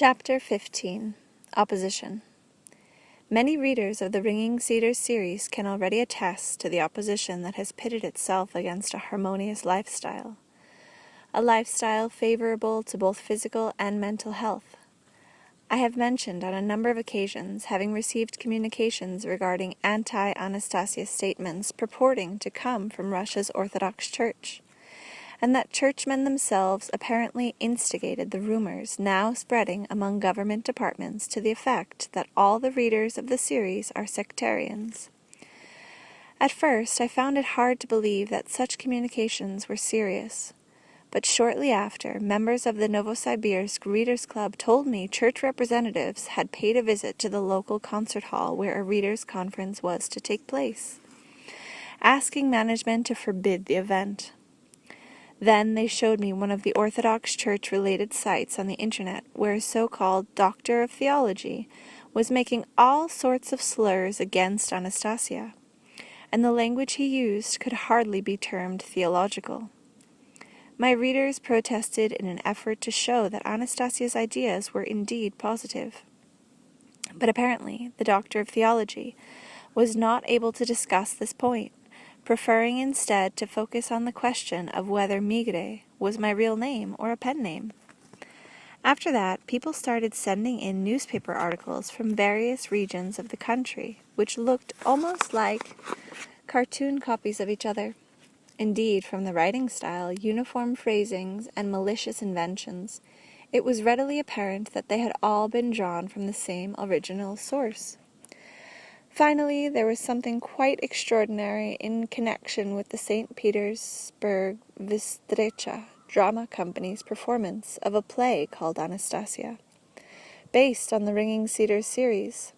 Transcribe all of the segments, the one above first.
Chapter 15. Opposition. Many readers of the Ringing Cedars series can already attest to the opposition that has pitted itself against a harmonious lifestyle, a lifestyle favorable to both physical and mental health. I have mentioned on a number of occasions having received communications regarding anti-Anastasia statements purporting to come from Russia's Orthodox Church, and that churchmen themselves apparently instigated the rumors now spreading among government departments to the effect that all the readers of the series are sectarians. At first, I found it hard to believe that such communications were serious, but shortly after, members of the Novosibirsk Readers Club told me church representatives had paid a visit to the local concert hall where a readers' conference was to take place, asking management to forbid the event. Then they showed me one of the Orthodox Church-related sites on the internet where a so-called doctor of theology was making all sorts of slurs against Anastasia, and the language he used could hardly be termed theological. My readers protested in an effort to show that Anastasia's ideas were indeed positive. But apparently, the doctor of theology was not able to discuss this point, preferring instead to focus on the question of whether Megré was my real name or a pen name. After that, people started sending in newspaper articles from various regions of the country, which looked almost like cartoon copies of each other. Indeed, from the writing style, uniform phrasings, and malicious inventions, it was readily apparent that they had all been drawn from the same original source. Finally, there was something quite extraordinary in connection with the St. Petersburg Vystrecha Drama Company's performance of a play called Anastasia, based on the Ringing Cedars series.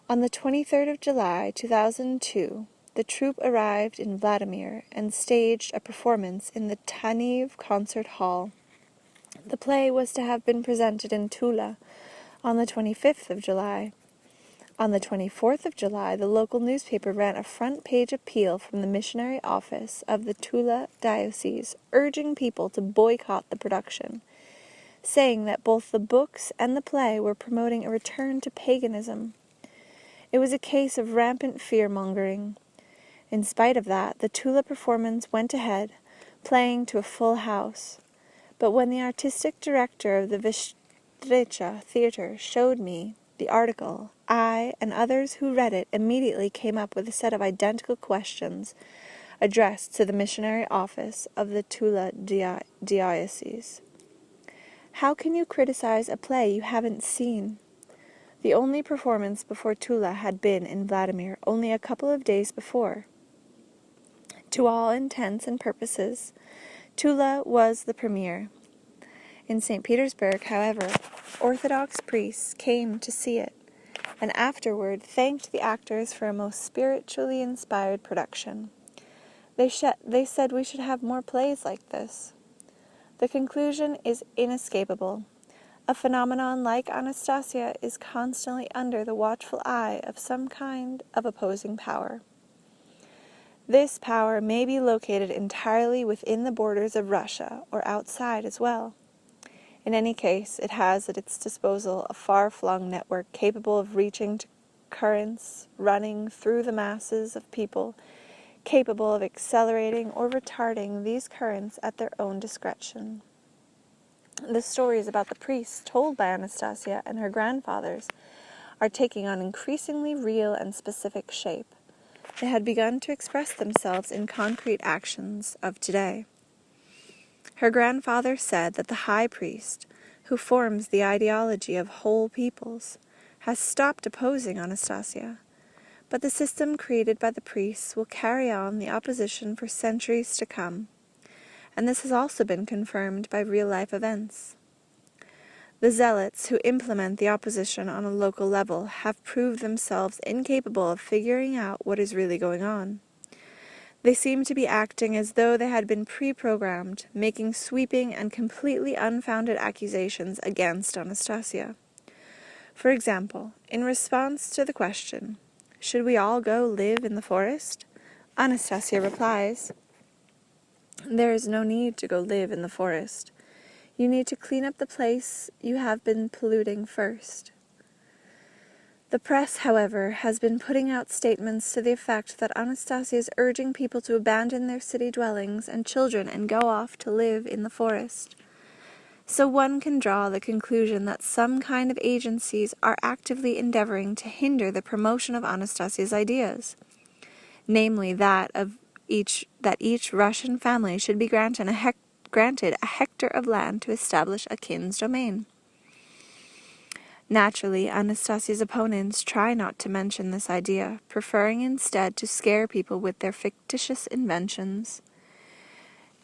On the 23rd of July, 2002, the troupe arrived in Vladimir and staged a performance in the Tanev Concert Hall. The play was to have been presented in Tula on the 25th of July. On the 24th of July, the local newspaper ran a front-page appeal from the missionary office of the Tula diocese, urging people to boycott the production, saying that both the books and the play were promoting a return to paganism. It was a case of rampant fear-mongering. In spite of that, the Tula performance went ahead, playing to a full house. But when the artistic director of the Vystrecha Theatre showed me the article, I and others who read it immediately came up with a set of identical questions addressed to the missionary office of the Tula diocese. How can you criticize a play you haven't seen? The only performance before Tula had been in Vladimir only a couple of days before. To all intents and purposes, Tula was the premiere. In St. Petersburg, however, Orthodox priests came to see it, and afterward thanked the actors for a most spiritually inspired production. They said we should have more plays like this. The conclusion is inescapable. A phenomenon like Anastasia is constantly under the watchful eye of some kind of opposing power. This power may be located entirely within the borders of Russia or outside as well. In any case, it has at its disposal a far-flung network capable of reaching to currents running through the masses of people, capable of accelerating or retarding these currents at their own discretion. The stories about the priests told by Anastasia and her grandfathers are taking on increasingly real and specific shape. They had begun to express themselves in concrete actions of today. Her grandfather said that the high priest, who forms the ideology of whole peoples, has stopped opposing Anastasia, but the system created by the priests will carry on the opposition for centuries to come, and this has also been confirmed by real-life events. The zealots who implement the opposition on a local level have proved themselves incapable of figuring out what is really going on. They seem to be acting as though they had been pre-programmed, making sweeping and completely unfounded accusations against Anastasia. For example, in response to the question, "Should we all go live in the forest?" Anastasia replies, "There is no need to go live in the forest. You need to clean up the place you have been polluting first. The press, however, has been putting out statements to the effect that Anastasia is urging people to abandon their city dwellings and children and go off to live in the forest. So one can draw the conclusion that some kind of agencies are actively endeavoring to hinder the promotion of Anastasia's ideas, namely that each Russian family should be granted a hectare of land to establish a kin's domain. Naturally, Anastasia's opponents try not to mention this idea, preferring instead to scare people with their fictitious inventions.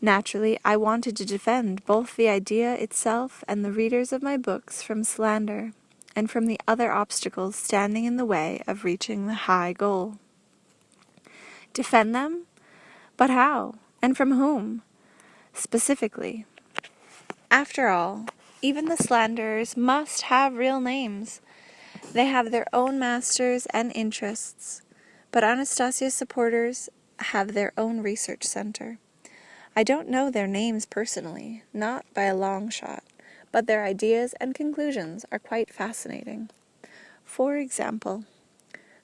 Naturally, I wanted to defend both the idea itself and the readers of my books from slander, and from the other obstacles standing in the way of reaching the high goal. Defend them? But how? And from whom? Specifically. After all, even the slanderers must have real names. They have their own masters and interests, but Anastasia's supporters have their own research center. I don't know their names personally, not by a long shot, but their ideas and conclusions are quite fascinating. For example,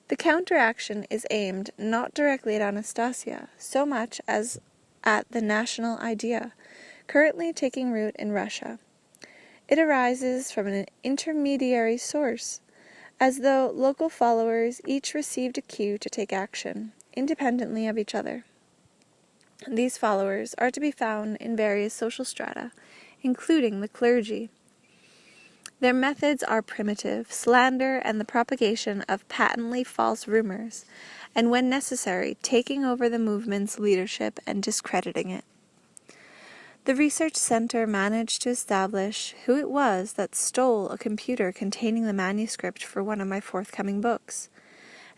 the counteraction is aimed not directly at Anastasia, so much as at the national idea, currently taking root in Russia. It arises from an intermediary source, as though local followers each received a cue to take action, independently of each other. These followers are to be found in various social strata, including the clergy. Their methods are primitive, slander, and the propagation of patently false rumors, and when necessary, taking over the movement's leadership and discrediting it. The research center managed to establish who it was that stole a computer containing the manuscript for one of my forthcoming books,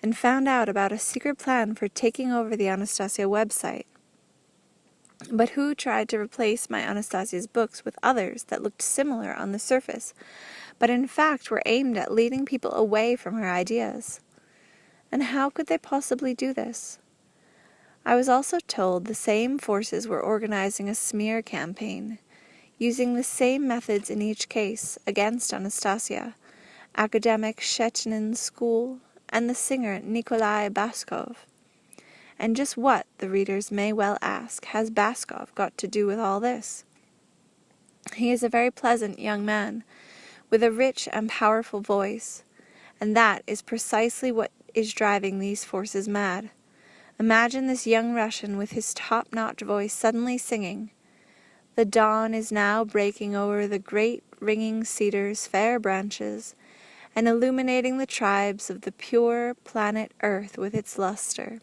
and found out about a secret plan for taking over the Anastasia website. But who tried to replace my Anastasia's books with others that looked similar on the surface, but in fact were aimed at leading people away from her ideas? And how could they possibly do this? I was also told the same forces were organizing a smear campaign, using the same methods in each case against Anastasia, academic Shechnin's school, and the singer Nikolai Baskov. And just what, the readers may well ask, has Baskov got to do with all this? He is a very pleasant young man, with a rich and powerful voice, and that is precisely what is driving these forces mad. Imagine this young Russian with his top-notch voice suddenly singing, "The dawn is now breaking over the great ringing cedars' fair branches, and illuminating the tribes of the pure planet Earth with its luster.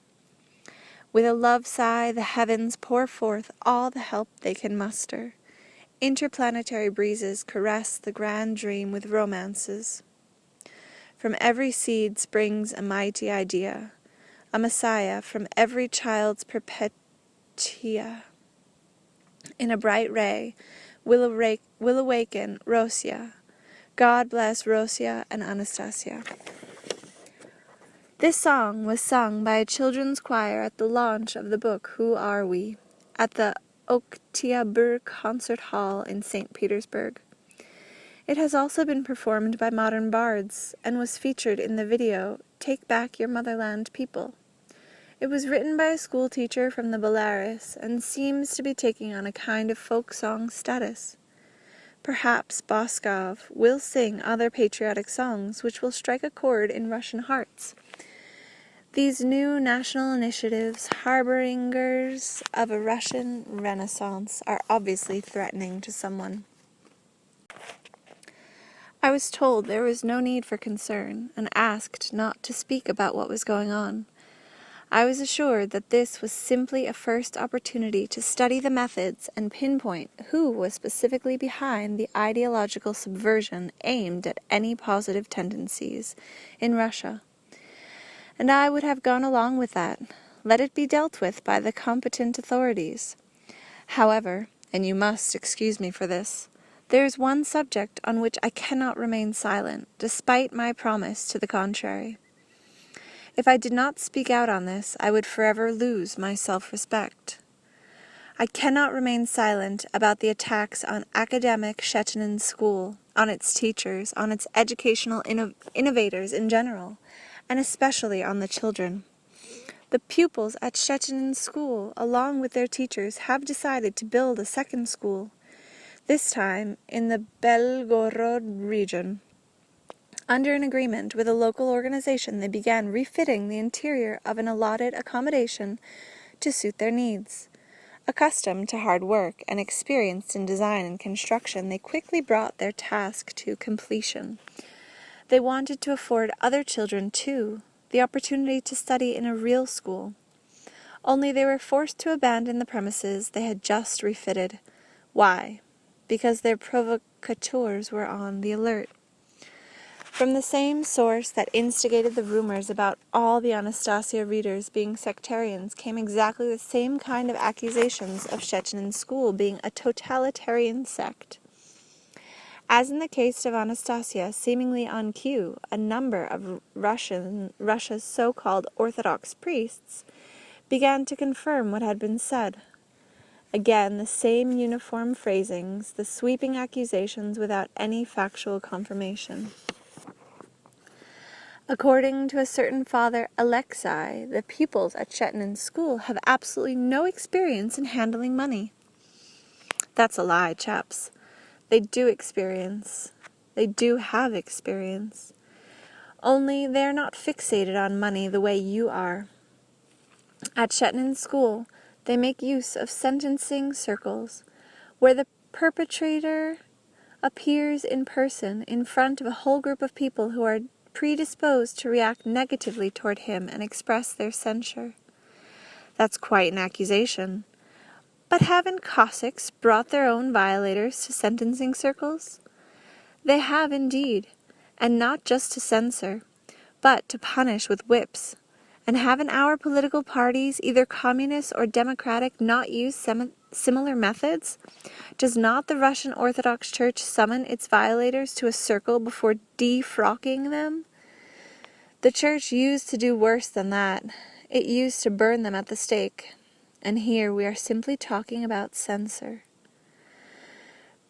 With a love sigh, the heavens pour forth all the help they can muster. Interplanetary breezes caress the grand dream with romances. From every seed springs a mighty idea, a messiah from every child's perpetua. In a bright ray will awaken Rosia. God bless Rosia and Anastasia." This song was sung by a children's choir at the launch of the book Who Are We? At the Oktyabr Concert Hall in St. Petersburg. It has also been performed by modern bards and was featured in the video Take Back Your Motherland People. It was written by a school teacher from the Belarus and seems to be taking on a kind of folk song status. Perhaps Baskov will sing other patriotic songs which will strike a chord in Russian hearts. These new national initiatives, harbingers of a Russian renaissance, are obviously threatening to someone. I was told there was no need for concern, and asked not to speak about what was going on. I was assured that this was simply a first opportunity to study the methods and pinpoint who was specifically behind the ideological subversion aimed at any positive tendencies in Russia. And I would have gone along with that. Let it be dealt with by the competent authorities. However, and you must excuse me for this, there is one subject on which I cannot remain silent, despite my promise to the contrary. If I did not speak out on this, I would forever lose my self-respect. I cannot remain silent about the attacks on academic Chechenin school, on its teachers, on its educational innovators in general, and especially on the children. The pupils at Chechenin school, along with their teachers, have decided to build a second school, this time in the Belgorod region. Under an agreement with a local organization, they began refitting the interior of an allotted accommodation to suit their needs. Accustomed to hard work and experienced in design and construction, they quickly brought their task to completion. They wanted to afford other children, too, the opportunity to study in a real school. Only they were forced to abandon the premises they had just refitted. Why? Because their provocateurs were on the alert. From the same source that instigated the rumors about all the Anastasia readers being sectarians came exactly the same kind of accusations of Chechenin school being a totalitarian sect. As in the case of Anastasia, seemingly on cue, a number of Russia's so-called Orthodox priests began to confirm what had been said. Again, the same uniform phrasings, the sweeping accusations without any factual confirmation. According to a certain Father Alexei, the pupils at Chechenin school have absolutely no experience in handling money. That's a lie, chaps. They do experience. They do have experience. Only they are not fixated on money the way you are. At Chechenin school, they make use of sentencing circles, where the perpetrator appears in person in front of a whole group of people who are predisposed to react negatively toward him and express their censure. That's quite an accusation. But haven't Cossacks brought their own violators to sentencing circles? They have indeed, and not just to censor, but to punish with whips. And haven't our political parties, either communist or democratic, not used similar methods? Does not the Russian Orthodox Church summon its violators to a circle before defrocking them? The Church used to do worse than that. It used to burn them at the stake. And here we are simply talking about censor.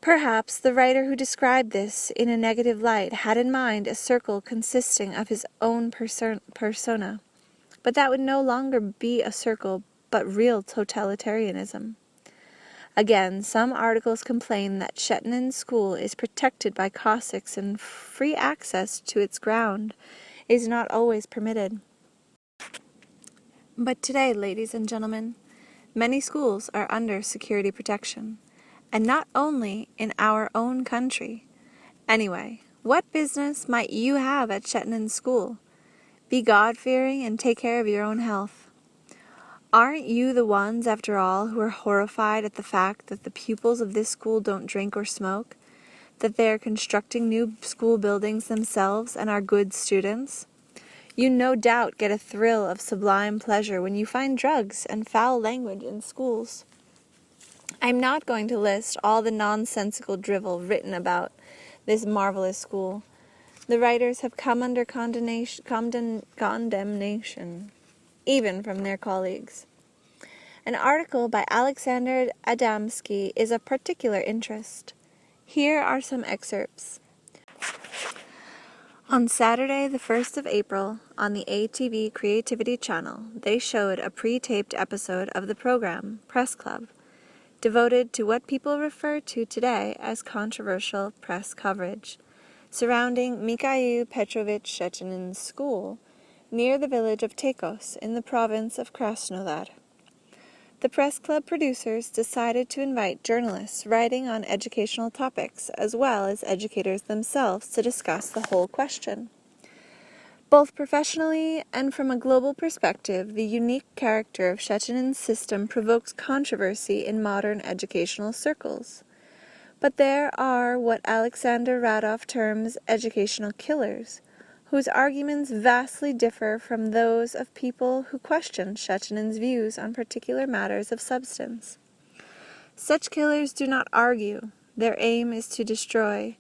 Perhaps the writer who described this in a negative light had in mind a circle consisting of his own persona. But that would no longer be a circle, but real totalitarianism. Again, some articles complain that Chechenin school is protected by Cossacks and free access to its ground is not always permitted. But today, ladies and gentlemen, many schools are under security protection, and not only in our own country. Anyway, what business might you have at Chechenin school? Be God-fearing and take care of your own health. Aren't you the ones, after all, who are horrified at the fact that the pupils of this school don't drink or smoke, that they are constructing new school buildings themselves and are good students? You no doubt get a thrill of sublime pleasure when you find drugs and foul language in schools. I'm not going to list all the nonsensical drivel written about this marvelous school. The writers have come under condemnation, even from their colleagues. An article by Alexander Adamski is of particular interest. Here are some excerpts. On Saturday, the 1st of April, on the ATV Creativity Channel, they showed a pre-taped episode of the program, Press Club, devoted to what people refer to today as controversial press coverage, surrounding Mikhail Petrovich Chechenin's school near the village of Tekos in the province of Krasnodar. The press club producers decided to invite journalists writing on educational topics as well as educators themselves to discuss the whole question. Both professionally and from a global perspective, the unique character of Chechenin's system provokes controversy in modern educational circles. But there are what Alexander Radov terms educational killers, whose arguments vastly differ from those of people who question Chechenin's views on particular matters of substance. Such killers do not argue. Their aim is to destroy.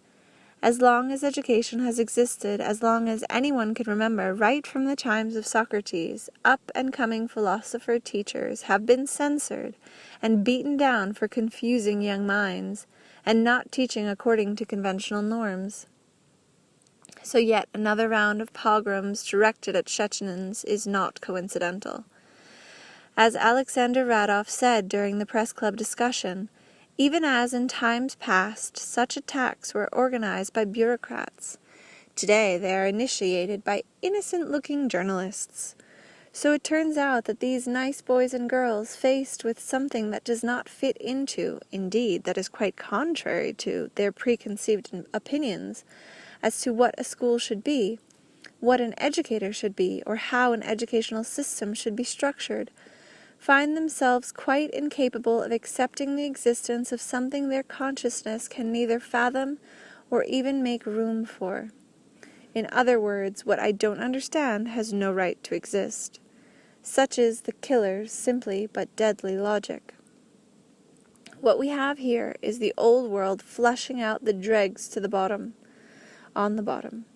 As long as education has existed, as long as anyone can remember, right from the times of Socrates, up-and-coming philosopher-teachers have been censored and beaten down for confusing young minds and not teaching according to conventional norms. So yet another round of pogroms directed at Chechens is not coincidental. As Alexander Radov said during the press club discussion, even as in times past such attacks were organized by bureaucrats, today they are initiated by innocent-looking journalists. So it turns out that these nice boys and girls, faced with something that does not fit into, indeed, that is quite contrary to, their preconceived opinions as to what a school should be, what an educator should be, or how an educational system should be structured, find themselves quite incapable of accepting the existence of something their consciousness can neither fathom or even make room for. In other words, what I don't understand has no right to exist. Such is the killer's simply but deadly logic. What we have here is the old world flushing out the dregs to the bottom, on the bottom.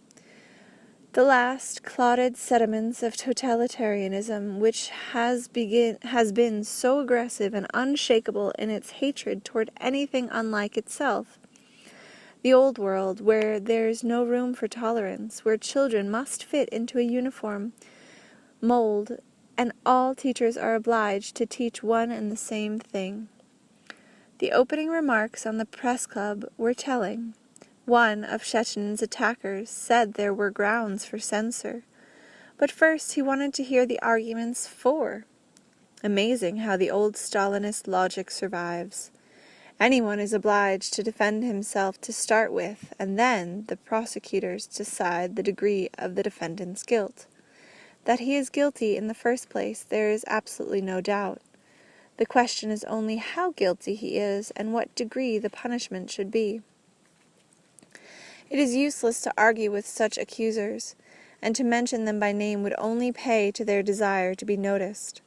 The last clotted sediments of totalitarianism, which has been so aggressive and unshakable in its hatred toward anything unlike itself. The old world, where there is no room for tolerance, where children must fit into a uniform mold, and all teachers are obliged to teach one and the same thing. The opening remarks on the press club were telling. One of Chechen's attackers said there were grounds for censor, but first he wanted to hear the arguments for. Amazing how the old Stalinist logic survives. Anyone is obliged to defend himself to start with, and then the prosecutors decide the degree of the defendant's guilt. That he is guilty in the first place there is absolutely no doubt. The question is only how guilty he is and what degree the punishment should be. It is useless to argue with such accusers, and to mention them by name would only pay to their desire to be noticed,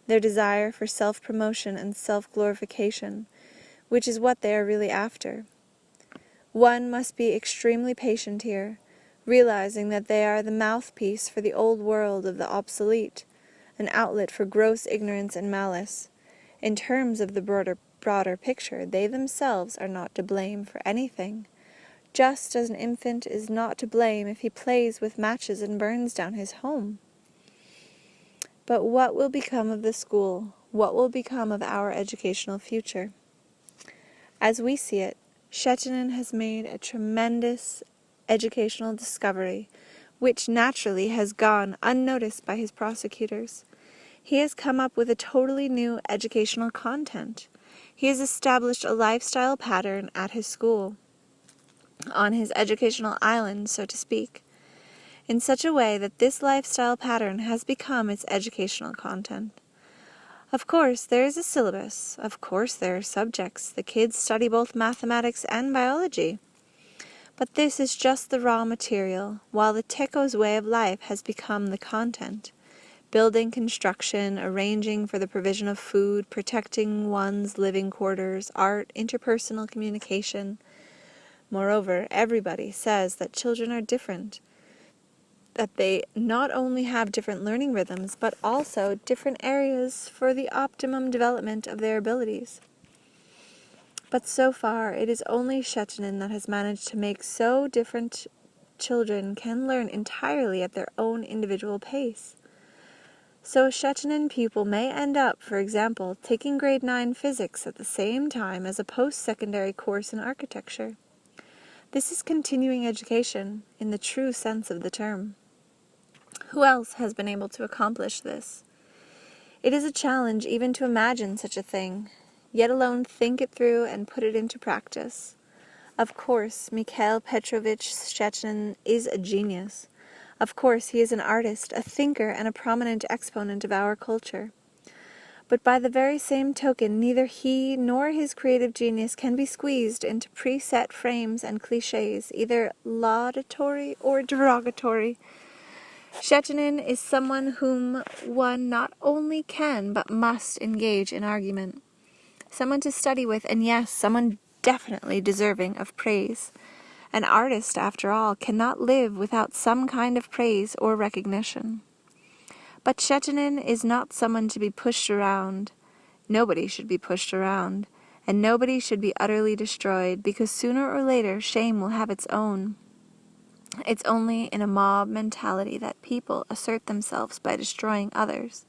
their desire for self-promotion and self-glorification, which is what they are really after. One must be extremely patient here, realizing that they are the mouthpiece for the old world of the obsolete, an outlet for gross ignorance and malice. In terms of the broader picture, they themselves are not to blame for anything, just as an infant is not to blame if he plays with matches and burns down his home. But what will become of the school? What will become of our educational future? As we see it, Chechen has made a tremendous educational discovery, which naturally has gone unnoticed by his prosecutors. He has come up with a totally new educational content. He has established a lifestyle pattern at his school, on his educational island, so to speak, in such a way that this lifestyle pattern has become its educational content. Of course, there is a syllabus. Of course, there are subjects. The kids study both mathematics and biology. But this is just the raw material, while the Teko's way of life has become the content. Building, construction, arranging for the provision of food, protecting one's living quarters, art, interpersonal communication. Moreover, everybody says that children are different, that they not only have different learning rhythms, but also different areas for the optimum development of their abilities. But so far, it is only Chechen that has managed to make so different children can learn entirely at their own individual pace. So a Chechen pupil may end up, for example, taking grade 9 physics at the same time as a post-secondary course in architecture. This is continuing education, in the true sense of the term. Who else has been able to accomplish this? It is a challenge even to imagine such a thing, yet alone think it through and put it into practice. Of course, Mikhail Petrovich Chechen is a genius. Of course, he is an artist, a thinker, and a prominent exponent of our culture. But by the very same token, neither he nor his creative genius can be squeezed into preset frames and clichés, either laudatory or derogatory. Chechen is someone whom one not only can but must engage in argument, someone to study with, and yes, someone definitely deserving of praise. An artist, after all, cannot live without some kind of praise or recognition. But Chechenin is not someone to be pushed around. Nobody should be pushed around, and nobody should be utterly destroyed, because sooner or later shame will have its own. It's only in a mob mentality that people assert themselves by destroying others.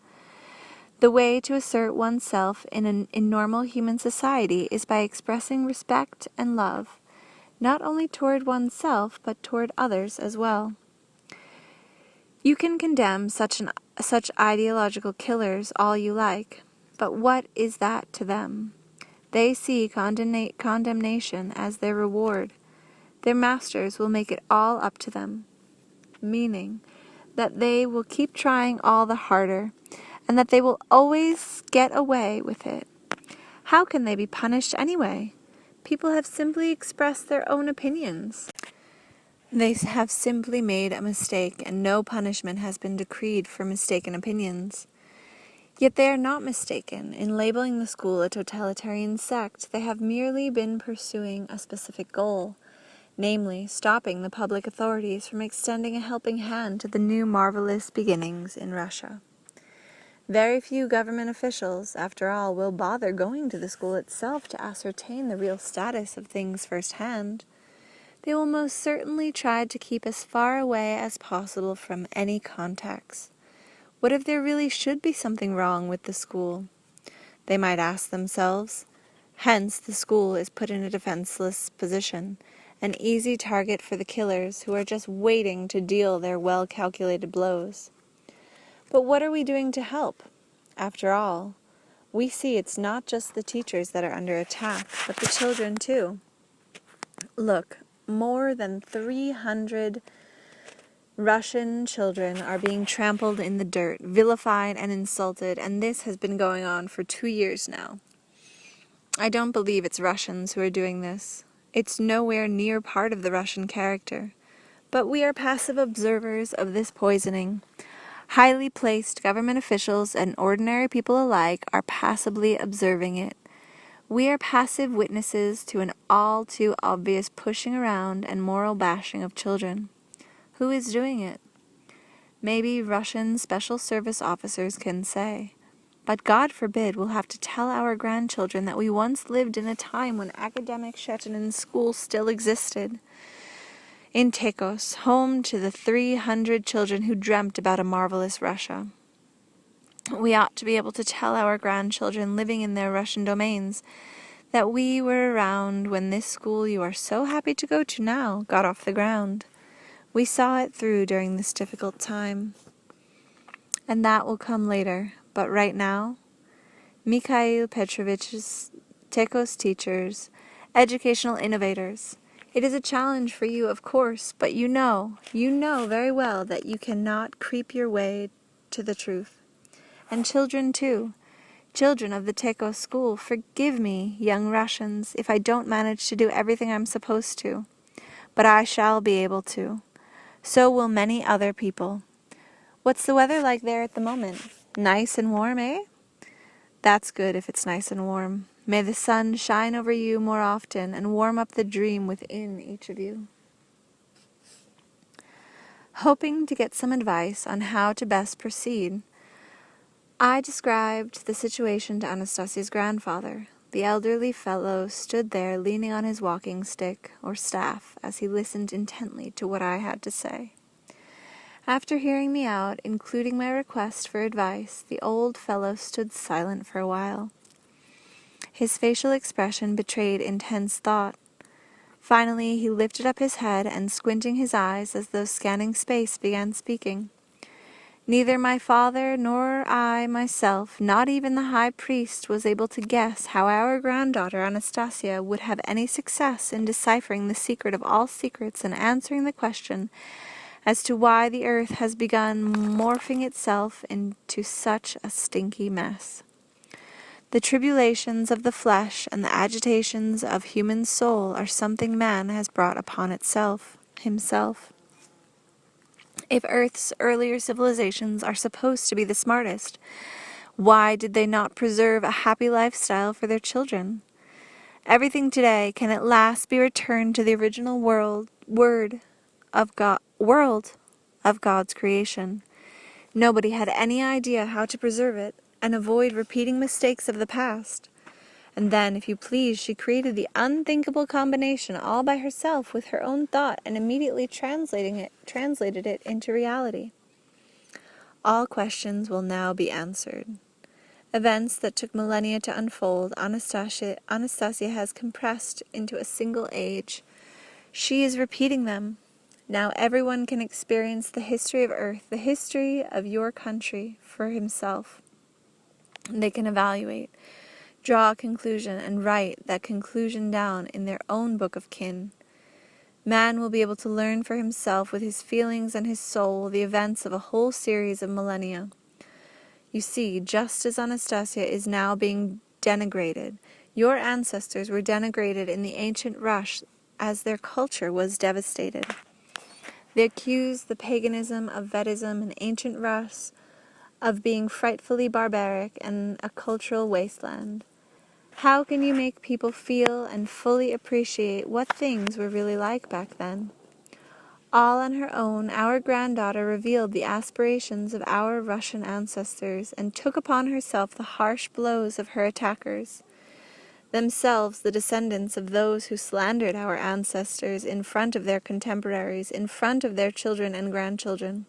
The way to assert oneself in normal human society is by expressing respect and love, not only toward oneself, but toward others as well. You can condemn such ideological killers all you like, but what is that to them? They see condemnation as their reward. Their masters will make it all up to them, meaning that they will keep trying all the harder, and that they will always get away with it. How can they be punished anyway? People have simply expressed their own opinions. They have simply made a mistake, and no punishment has been decreed for mistaken opinions. Yet they are not mistaken. In labeling the school a totalitarian sect, they have merely been pursuing a specific goal, namely, stopping the public authorities from extending a helping hand to the new marvelous beginnings in Russia. Very few government officials, after all, will bother going to the school itself to ascertain the real status of things firsthand. They will most certainly try to keep as far away as possible from any contacts. What if there really should be something wrong with the school? They might ask themselves. Hence, the school is put in a defenseless position, an easy target for the killers who are just waiting to deal their well-calculated blows. But what are we doing to help? After all, we see it's not just the teachers that are under attack, but the children too. Look, more than 300 Russian children are being trampled in the dirt, vilified and insulted, and this has been going on for 2 years now. I don't believe it's Russians who are doing this. It's nowhere near part of the Russian character. But we are passive observers of this poisoning. Highly placed government officials and ordinary people alike are passively observing it. We are passive witnesses to an all too obvious pushing around and moral bashing of children. Who is doing it? Maybe Russian special service officers can say. But God forbid we'll have to tell our grandchildren that we once lived in a time when academic Chechenin schools still existed. In Tekos, home to the 300 children who dreamt about a marvelous Russia. We ought to be able to tell our grandchildren living in their Russian domains that we were around when this school you are so happy to go to now got off the ground. We saw it through during this difficult time. And that will come later. But right now, Mikhail Petrovich's Tekos teachers, educational innovators, it is a challenge for you, of course, but you know very well that you cannot creep your way to the truth. And children too, children of the Tekos school, forgive me, young Russians, if I don't manage to do everything I'm supposed to. But I shall be able to. So will many other people. What's the weather like there at the moment? Nice and warm, eh? That's good if it's nice and warm. May the sun shine over you more often and warm up the dream within each of you. Hoping to get some advice on how to best proceed, I described the situation to Anastasia's grandfather. The elderly fellow stood there leaning on his walking stick or staff as he listened intently to what I had to say. After hearing me out, including my request for advice, the old fellow stood silent for a while. His facial expression betrayed intense thought. Finally, he lifted up his head and, squinting his eyes as though scanning space, began speaking. Neither my father nor I myself, not even the high priest, was able to guess how our granddaughter Anastasia would have any success in deciphering the secret of all secrets and answering the question as to why the earth has begun morphing itself into such a stinky mess. The tribulations of the flesh and the agitations of human soul are something man has brought upon himself. If Earth's earlier civilizations are supposed to be the smartest, why did they not preserve a happy lifestyle for their children? Everything today can at last be returned to the original world of God's creation. Nobody had any idea how to preserve it and avoid repeating mistakes of the past. And then, if you please, she created the unthinkable combination all by herself with her own thought and immediately translated it into reality. All questions will now be answered. Events that took millennia to unfold, Anastasia has compressed into a single age. She is repeating them. Now everyone can experience the history of Earth, the history of your country, for himself. They can evaluate, draw a conclusion, and write that conclusion down in their own book of kin. Man will be able to learn for himself with his feelings and his soul the events of a whole series of millennia. You see, just as Anastasia is now being denigrated, your ancestors were denigrated in the ancient rush as their culture was devastated. They accused the paganism of Vedism and ancient Rus of being frightfully barbaric and a cultural wasteland. How can you make people feel and fully appreciate what things were really like back then? All on her own, our granddaughter revealed the aspirations of our Russian ancestors and took upon herself the harsh blows of her attackers. Themselves the descendants of those who slandered our ancestors in front of their contemporaries, in front of their children and grandchildren.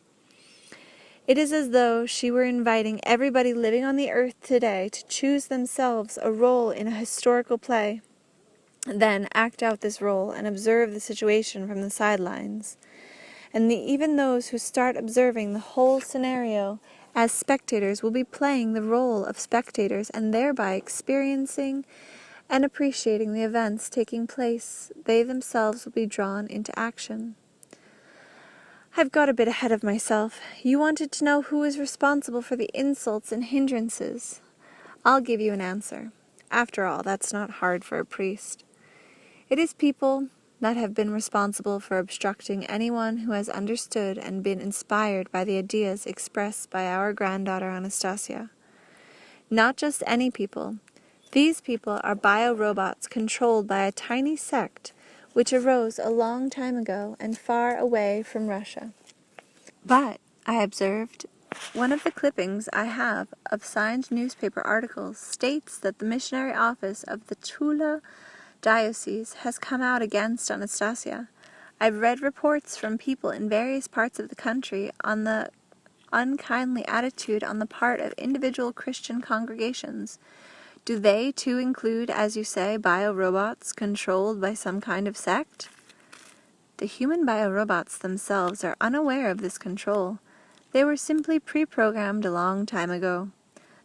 It is as though she were inviting everybody living on the earth today to choose themselves a role in a historical play, then act out this role and observe the situation from the sidelines. And even those who start observing the whole scenario as spectators will be playing the role of spectators and thereby experiencing and appreciating the events taking place. They themselves will be drawn into action. I've got a bit ahead of myself. You wanted to know who is responsible for the insults and hindrances. I'll give you an answer. After all, that's not hard for a priest. It is people that have been responsible for obstructing anyone who has understood and been inspired by the ideas expressed by our granddaughter Anastasia. Not just any people. These people are biorobots controlled by a tiny sect which arose a long time ago and far away from Russia. But, I observed, one of the clippings I have of signed newspaper articles states that the missionary office of the Tula diocese has come out against Anastasia. I've read reports from people in various parts of the country on the unkindly attitude on the part of individual Christian congregations. Do they, too, include, as you say, biorobots controlled by some kind of sect? The human biorobots themselves are unaware of this control. They were simply pre-programmed a long time ago.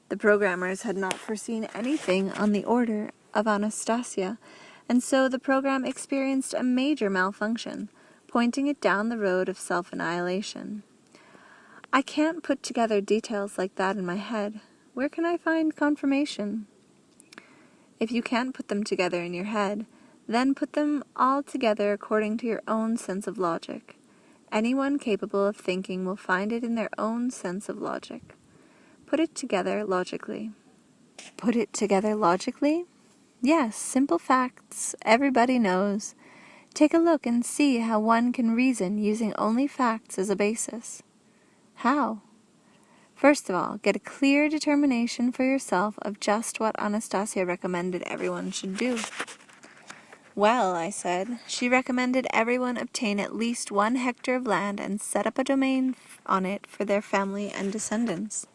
The programmers had not foreseen anything on the order of Anastasia, and so the program experienced a major malfunction, pointing it down the road of self-annihilation. I can't put together details like that in my head. Where can I find confirmation? If you can't put them together in your head, then put them all together according to your own sense of logic. Anyone capable of thinking will find it in their own sense of logic. Put it together logically. Put it together logically? Yes, simple facts, everybody knows. Take a look and see how one can reason using only facts as a basis. How? First of all, get a clear determination for yourself of just what Anastasia recommended everyone should do. Well, I said, she recommended everyone obtain at least 1 hectare of land and set up a domain on it for their family and descendants.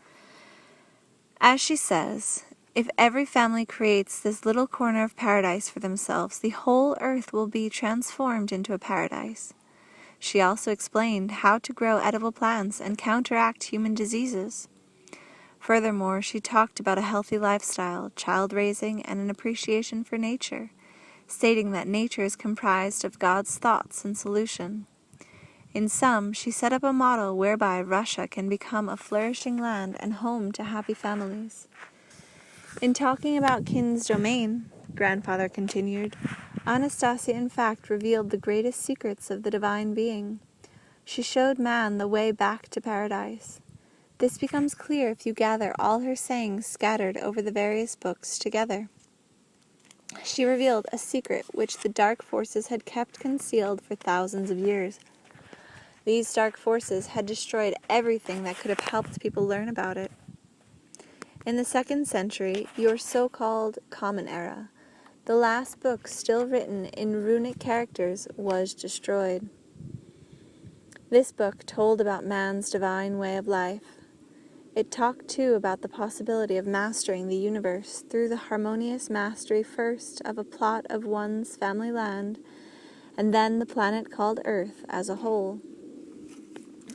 As she says, if every family creates this little corner of paradise for themselves, the whole earth will be transformed into a paradise. She also explained how to grow edible plants and counteract human diseases. Furthermore, she talked about a healthy lifestyle, child raising, and an appreciation for nature, stating that nature is comprised of God's thoughts and solution. In sum, she set up a model whereby Russia can become a flourishing land and home to happy families. In talking about kin's domain, Grandfather continued, Anastasia in fact revealed the greatest secrets of the divine being. She showed man the way back to paradise. This becomes clear if you gather all her sayings scattered over the various books together. She revealed a secret which the dark forces had kept concealed for thousands of years. These dark forces had destroyed everything that could have helped people learn about it. In the 2nd century, your so-called Common Era, the last book still written in runic characters, was destroyed. This book told about man's divine way of life. It talked too about the possibility of mastering the universe through the harmonious mastery first of a plot of one's family land, and then the planet called Earth as a whole.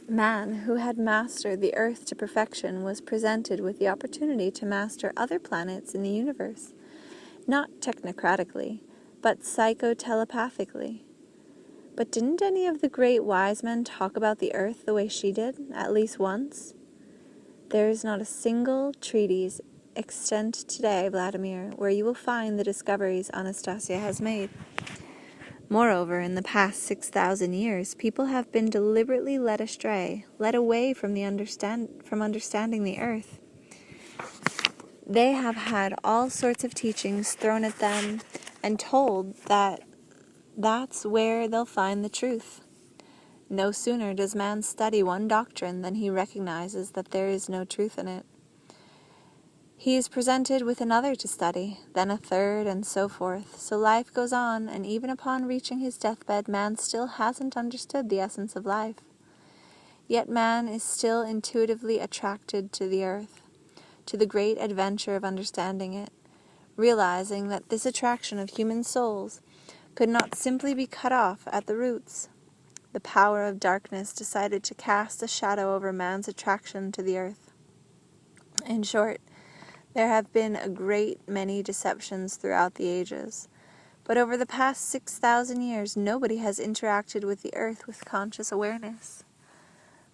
Man, who had mastered the Earth to perfection, was presented with the opportunity to master other planets in the universe, not technocratically, but psychotelepathically. But didn't any of the great wise men talk about the Earth the way she did, at least once? There is not a single treatise extant today, Vladimir, where you will find the discoveries Anastasia has made. Moreover, in the past 6,000 years, people have been deliberately led astray, led away from understanding the Earth. They have had all sorts of teachings thrown at them and told that that's where they'll find the truth. No sooner does man study one doctrine than he recognizes that there is no truth in it. He is presented with another to study, then a third, and so forth. So life goes on, and even upon reaching his deathbed, man still hasn't understood the essence of life. Yet man is still intuitively attracted to the Earth, to the great adventure of understanding it, realizing that this attraction of human souls could not simply be cut off at the roots. The power of darkness decided to cast a shadow over man's attraction to the Earth. In short, there have been a great many deceptions throughout the ages, but over the past 6,000 years, nobody has interacted with the Earth with conscious awareness.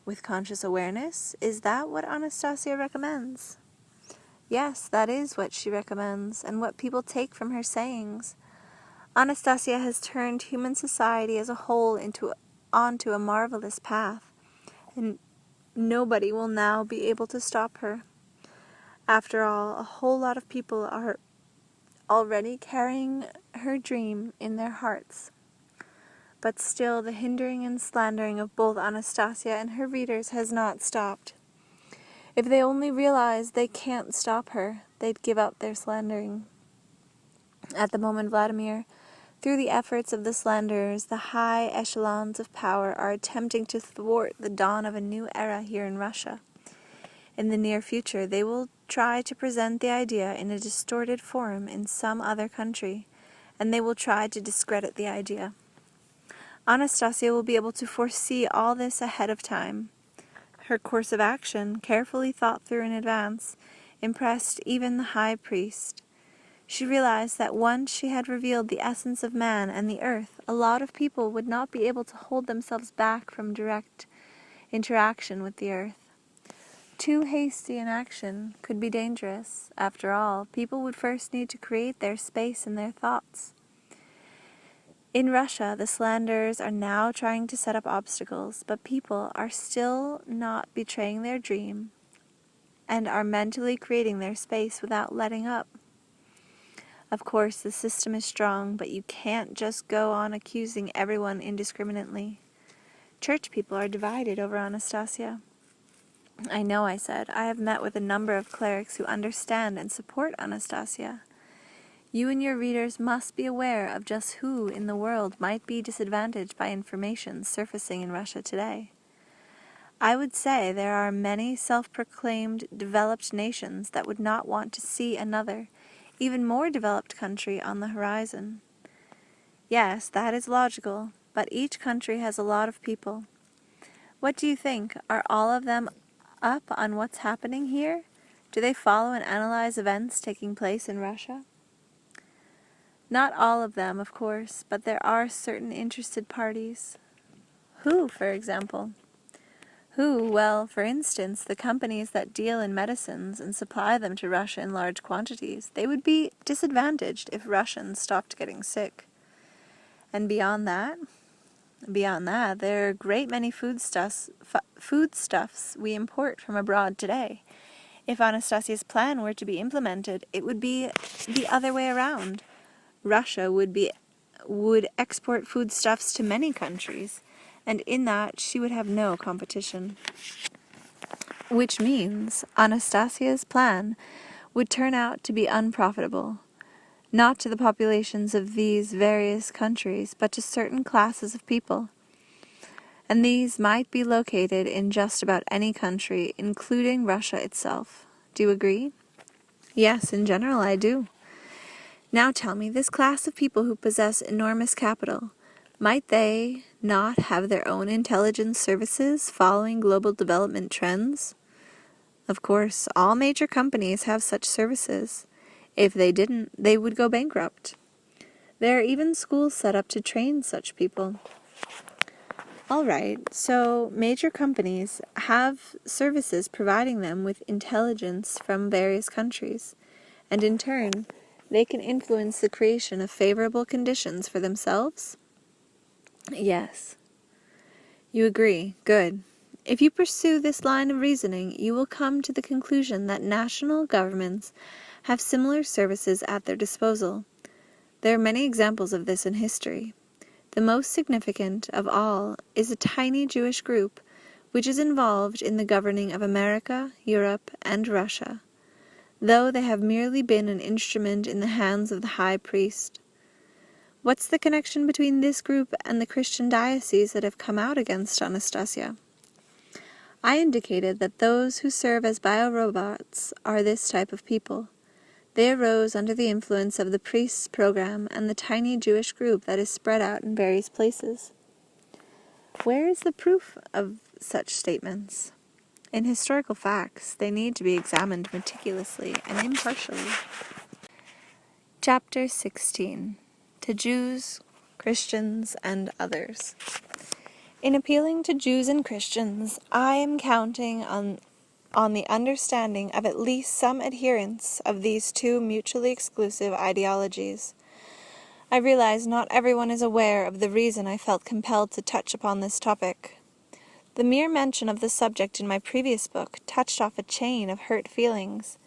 With conscious awareness? Is that what Anastasia recommends? Yes, that is what she recommends, and what people take from her sayings. Anastasia has turned human society as a whole onto a marvelous path, and nobody will now be able to stop her. After all, a whole lot of people are already carrying her dream in their hearts. But still, the hindering and slandering of both Anastasia and her readers has not stopped. If they only realized they can't stop her, they'd give up their slandering. At the moment, Vladimir, through the efforts of the slanderers, the high echelons of power are attempting to thwart the dawn of a new era here in Russia. In the near future, they will try to present the idea in a distorted form in some other country, and they will try to discredit the idea. Anastasia will be able to foresee all this ahead of time. Her course of action, carefully thought through in advance, impressed even the high priest. She realized that once she had revealed the essence of man and the earth, a lot of people would not be able to hold themselves back from direct interaction with the earth. Too hasty an action could be dangerous. After all, people would first need to create their space in their thoughts. In Russia, the slanderers are now trying to set up obstacles, but people are still not betraying their dream and are mentally creating their space without letting up. Of course, the system is strong, but you can't just go on accusing everyone indiscriminately. Church people are divided over Anastasia. I know, I said. I have met with a number of clerics who understand and support Anastasia. You and your readers must be aware of just who in the world might be disadvantaged by information surfacing in Russia today. I would say there are many self-proclaimed developed nations that would not want to see another, even more developed country on the horizon. Yes, that is logical, but each country has a lot of people. What do you think? Are all of them up on what's happening here? Do they follow and analyze events taking place in Russia? Not all of them, of course, but there are certain interested parties. Who, for example? Who? Well, for instance, the companies that deal in medicines and supply them to Russia in large quantities. They would be disadvantaged if Russians stopped getting sick. And beyond that, there are a great many foodstuffs we import from abroad today. If Anastasia's plan were to be implemented, it would be the other way around. Russia would export foodstuffs to many countries, and in that she would have no competition. Which means Anastasia's plan would turn out to be unprofitable, not to the populations of these various countries, but to certain classes of people. And these might be located in just about any country, including Russia itself. Do you agree? Yes, in general I do. Now tell me, this class of people who possess enormous capital, might they not have their own intelligence services following global development trends? Of course, all major companies have such services. If they didn't, they would go bankrupt. There are even schools set up to train such people. All right, so major companies have services providing them with intelligence from various countries, and in turn, they can influence the creation of favorable conditions for themselves? Yes. You agree. Good. If you pursue this line of reasoning, you will come to the conclusion that national governments have similar services at their disposal. There are many examples of this in history. The most significant of all is a tiny Jewish group which is involved in the governing of America, Europe, and Russia, though they have merely been an instrument in the hands of the high priest. What's the connection between this group and the Christian dioceses that have come out against Anastasia? I indicated that those who serve as biorobots are this type of people. They arose under the influence of the priest's program and the tiny Jewish group that is spread out in various places. Where is the proof of such statements? In historical facts, they need to be examined meticulously and impartially. Chapter 16. To Jews, Christians, and Others. In appealing to Jews and Christians, I am counting on the understanding of at least some adherents of these two mutually exclusive ideologies. I realize not everyone is aware of the reason I felt compelled to touch upon this topic. The mere mention of the subject in my previous book touched off a chain of hurt feelings,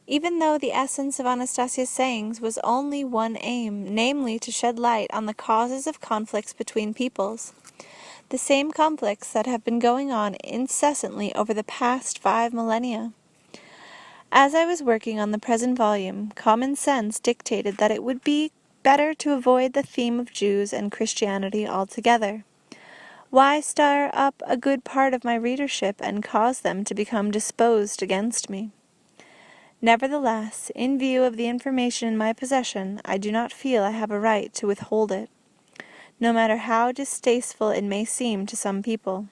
even though the essence of Anastasia's sayings was only one aim, namely to shed light on the causes of conflicts between peoples. The same conflicts that have been going on incessantly over the past 5 millennia. As I was working on the present volume, common sense dictated that it would be better to avoid the theme of Jews and Christianity altogether. Why stir up a good part of my readership and cause them to become disposed against me? Nevertheless, in view of the information in my possession, I do not feel I have a right to withhold it, no matter how distasteful it may seem to some people.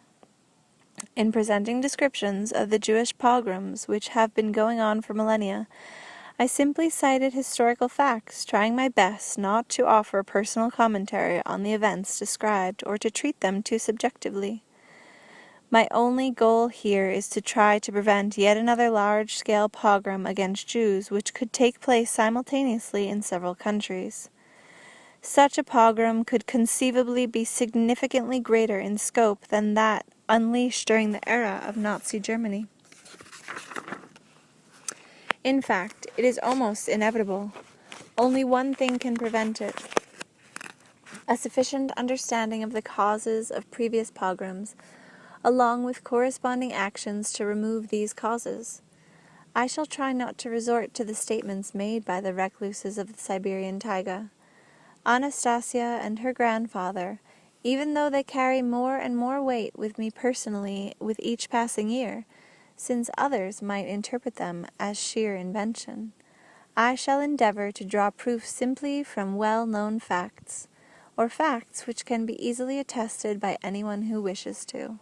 In presenting descriptions of the Jewish pogroms which have been going on for millennia, I simply cited historical facts, trying my best not to offer personal commentary on the events described or to treat them too subjectively. My only goal here is to try to prevent yet another large-scale pogrom against Jews which could take place simultaneously in several countries. Such a pogrom could conceivably be significantly greater in scope than that unleashed during the era of Nazi Germany. In fact, it is almost inevitable. Only one thing can prevent it: a sufficient understanding of the causes of previous pogroms, along with corresponding actions to remove these causes. I shall try not to resort to the statements made by the recluses of the Siberian taiga. Anastasia and her grandfather, even though they carry more and more weight with me personally with each passing year, since others might interpret them as sheer invention, I shall endeavor to draw proof simply from well-known facts, or facts which can be easily attested by anyone who wishes to.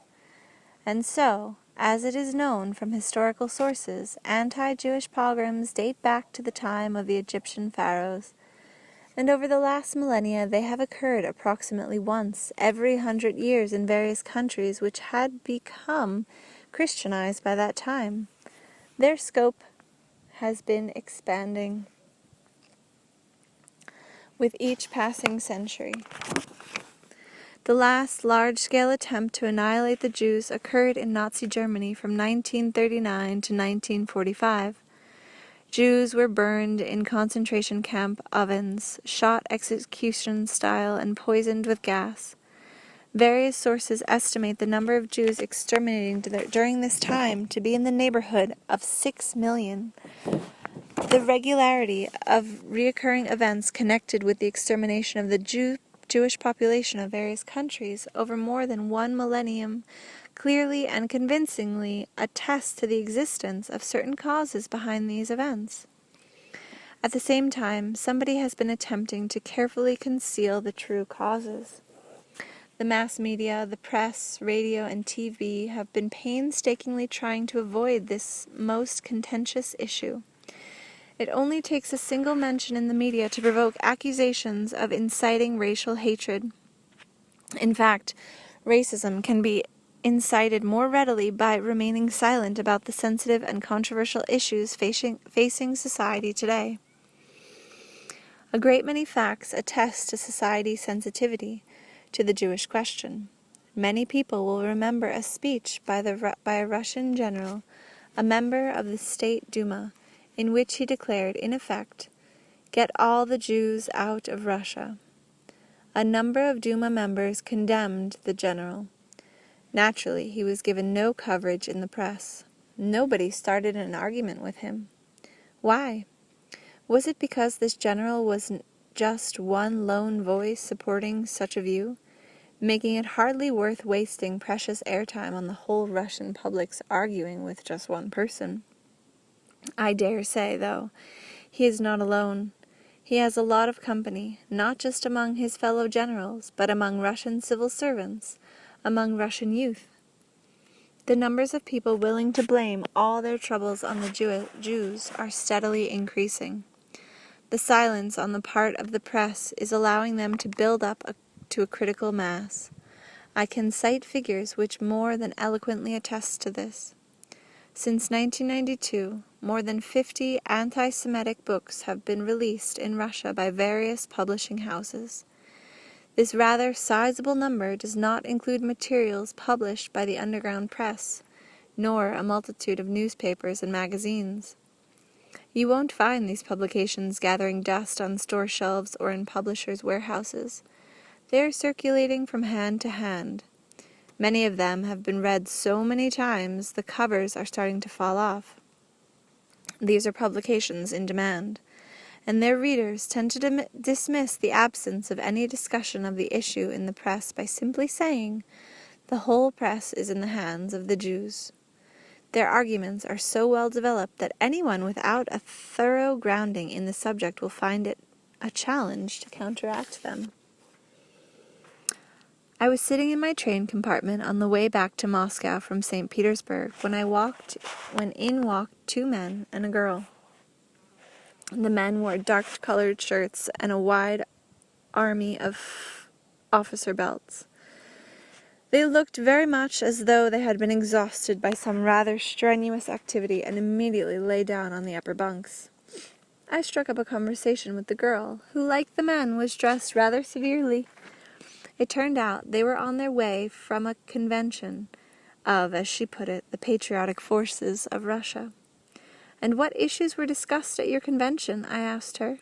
And so, as it is known from historical sources, anti-Jewish pogroms date back to the time of the Egyptian pharaohs, and over the last millennia they have occurred approximately once every 100 years in various countries which had become Christianized by that time. Their scope has been expanding with each passing century. The last large-scale attempt to annihilate the Jews occurred in Nazi Germany from 1939 to 1945. Jews were burned in concentration camp ovens, shot execution style, and poisoned with gas. Various sources estimate the number of Jews exterminated during this time to be in the neighborhood of 6 million. The regularity of recurring events connected with the extermination of the Jewish population of various countries over more than 1 millennium clearly and convincingly attest to the existence of certain causes behind these events. At the same time, somebody has been attempting to carefully conceal the true causes. The mass media, the press, radio, and TV have been painstakingly trying to avoid this most contentious issue. It only takes a single mention in the media to provoke accusations of inciting racial hatred. In fact, racism can be incited more readily by remaining silent about the sensitive and controversial issues facing society today. A great many facts attest to society's sensitivity to the Jewish question. Many people will remember a speech by a Russian general, a member of the State Duma, in which he declared, in effect, "Get all the Jews out of Russia." A number of Duma members condemned the general. Naturally, he was given no coverage in the press. Nobody started an argument with him. Why? Was it because this general was just one lone voice supporting such a view, making it hardly worth wasting precious airtime on the whole Russian public's arguing with just one person? I dare say, though, he is not alone. He has a lot of company, not just among his fellow generals, but among Russian civil servants, among Russian youth. The numbers of people willing to blame all their troubles on the Jews are steadily increasing. The silence on the part of the press is allowing them to build up to a critical mass. I can cite figures which more than eloquently attest to this. Since 1992, more than 50 anti-Semitic books have been released in Russia by various publishing houses. This rather sizable number does not include materials published by the underground press, nor a multitude of newspapers and magazines. You won't find these publications gathering dust on store shelves or in publishers' warehouses. They are circulating from hand to hand. Many of them have been read so many times the covers are starting to fall off. These are publications in demand, and their readers tend to dismiss the absence of any discussion of the issue in the press by simply saying, "The whole press is in the hands of the Jews." Their arguments are so well developed that anyone without a thorough grounding in the subject will find it a challenge to counteract them. I was sitting in my train compartment on the way back to Moscow from St. Petersburg when in walked 2 men and a girl. The men wore dark-colored shirts and a wide army of officer belts. They looked very much as though they had been exhausted by some rather strenuous activity and immediately lay down on the upper bunks. I struck up a conversation with the girl, who, like the men, was dressed rather severely. It turned out they were on their way from a convention of, as she put it, the patriotic forces of Russia. "And what issues were discussed at your convention?" I asked her.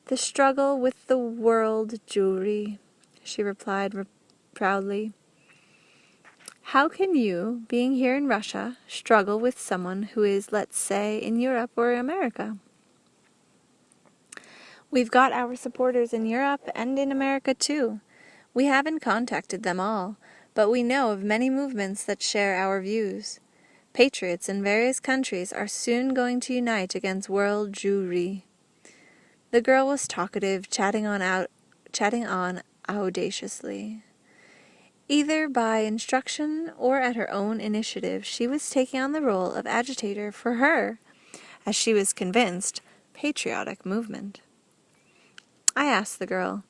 "The struggle with the world Jewry," she replied proudly. "How can you, being here in Russia, struggle with someone who is, let's say, in Europe or America?" "We've got our supporters in Europe and in America too. We haven't contacted them all, but we know of many movements that share our views. Patriots in various countries are soon going to unite against world Jewry." The girl was talkative, chatting on audaciously. Either by instruction or at her own initiative, she was taking on the role of agitator for her, as she was convinced, patriotic movement. I asked the girl,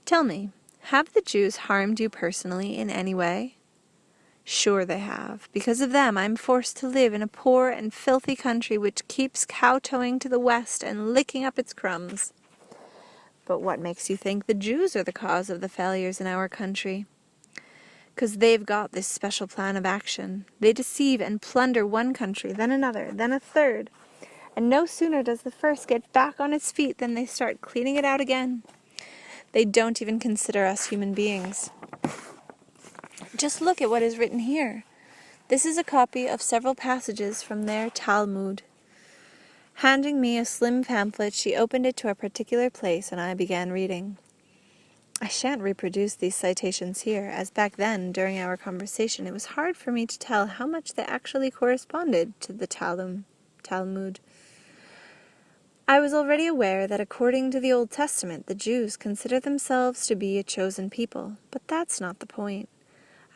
"Tell me, have the Jews harmed you personally in any way?" "Sure they have. Because of them I'm forced to live in a poor and filthy country which keeps kowtowing to the West and licking up its crumbs." "But what makes you think the Jews are the cause of the failures in our country?" "'Cause they've got this special plan of action. They deceive and plunder one country, then another, then a third. And no sooner does the first get back on its feet than they start cleaning it out again. They don't even consider us human beings. Just look at what is written here. This is a copy of several passages from their Talmud. Handing me a slim pamphlet, she opened it to a particular place, and I began reading. I shan't reproduce these citations here, as back then, during our conversation, it was hard for me to tell how much they actually corresponded to the Talmud. I was already aware that according to the Old Testament, the Jews consider themselves to be a chosen people, but that's not the point.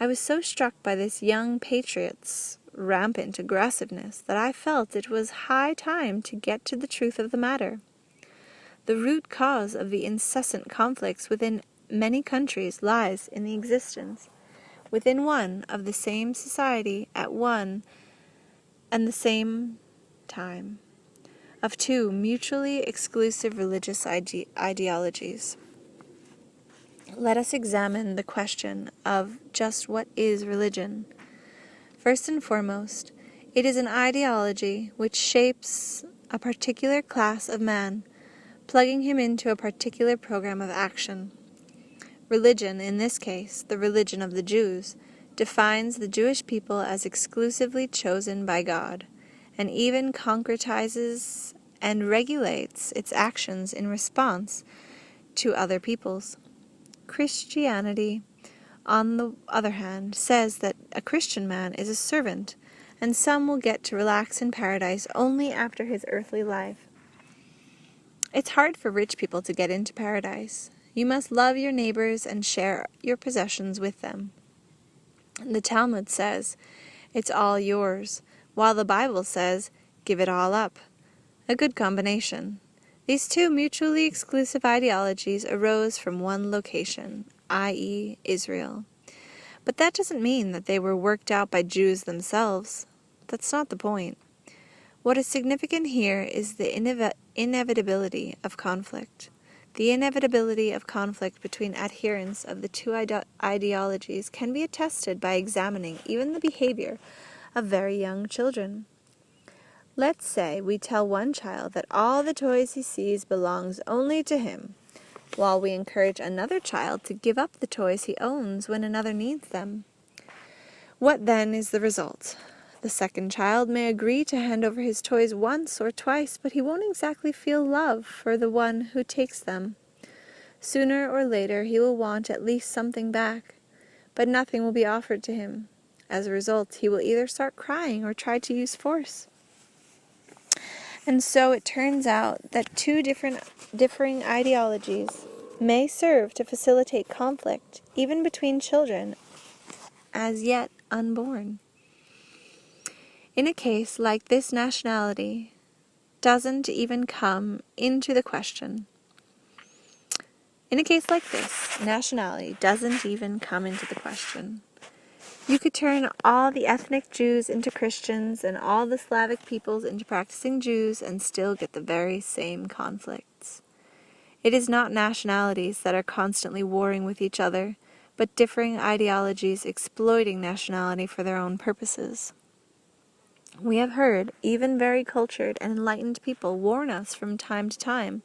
I was so struck by this young patriot's rampant aggressiveness that I felt it was high time to get to the truth of the matter. The root cause of the incessant conflicts within many countries lies in the existence, within one of the same society at one and the same time, of two mutually exclusive religious ideologies. Let us examine the question of just what is religion. First and foremost, it is an ideology which shapes a particular class of man, plugging him into a particular program of action. Religion, in this case, the religion of the Jews, defines the Jewish people as exclusively chosen by God, and even concretizes and regulates its actions in response to other peoples. Christianity, on the other hand, says that a Christian man is a servant, and some will get to relax in paradise only after his earthly life. It's hard for rich people to get into paradise. You must love your neighbors and share your possessions with them. The Talmud says, it's all yours, while the Bible says, give it all up. A good combination. These two mutually exclusive ideologies arose from one location, i.e., Israel. But that doesn't mean that they were worked out by Jews themselves. That's not the point. What is significant here is the inevitability of conflict. The inevitability of conflict between adherents of the two ideologies can be attested by examining even the behavior of very young children. Let's say we tell one child that all the toys he sees belongs only to him, while we encourage another child to give up the toys he owns when another needs them. What then is the result? The second child may agree to hand over his toys once or twice, but he won't exactly feel love for the one who takes them. Sooner or later he will want at least something back, but nothing will be offered to him. As a result, he will either start crying or try to use force. And so it turns out that two differing ideologies may serve to facilitate conflict, even between children as yet unborn. In a case like this, nationality doesn't even come into the question. You could turn all the ethnic Jews into Christians and all the Slavic peoples into practicing Jews and still get the very same conflicts. It is not nationalities that are constantly warring with each other, but differing ideologies exploiting nationality for their own purposes. We have heard even very cultured and enlightened people warn us from time to time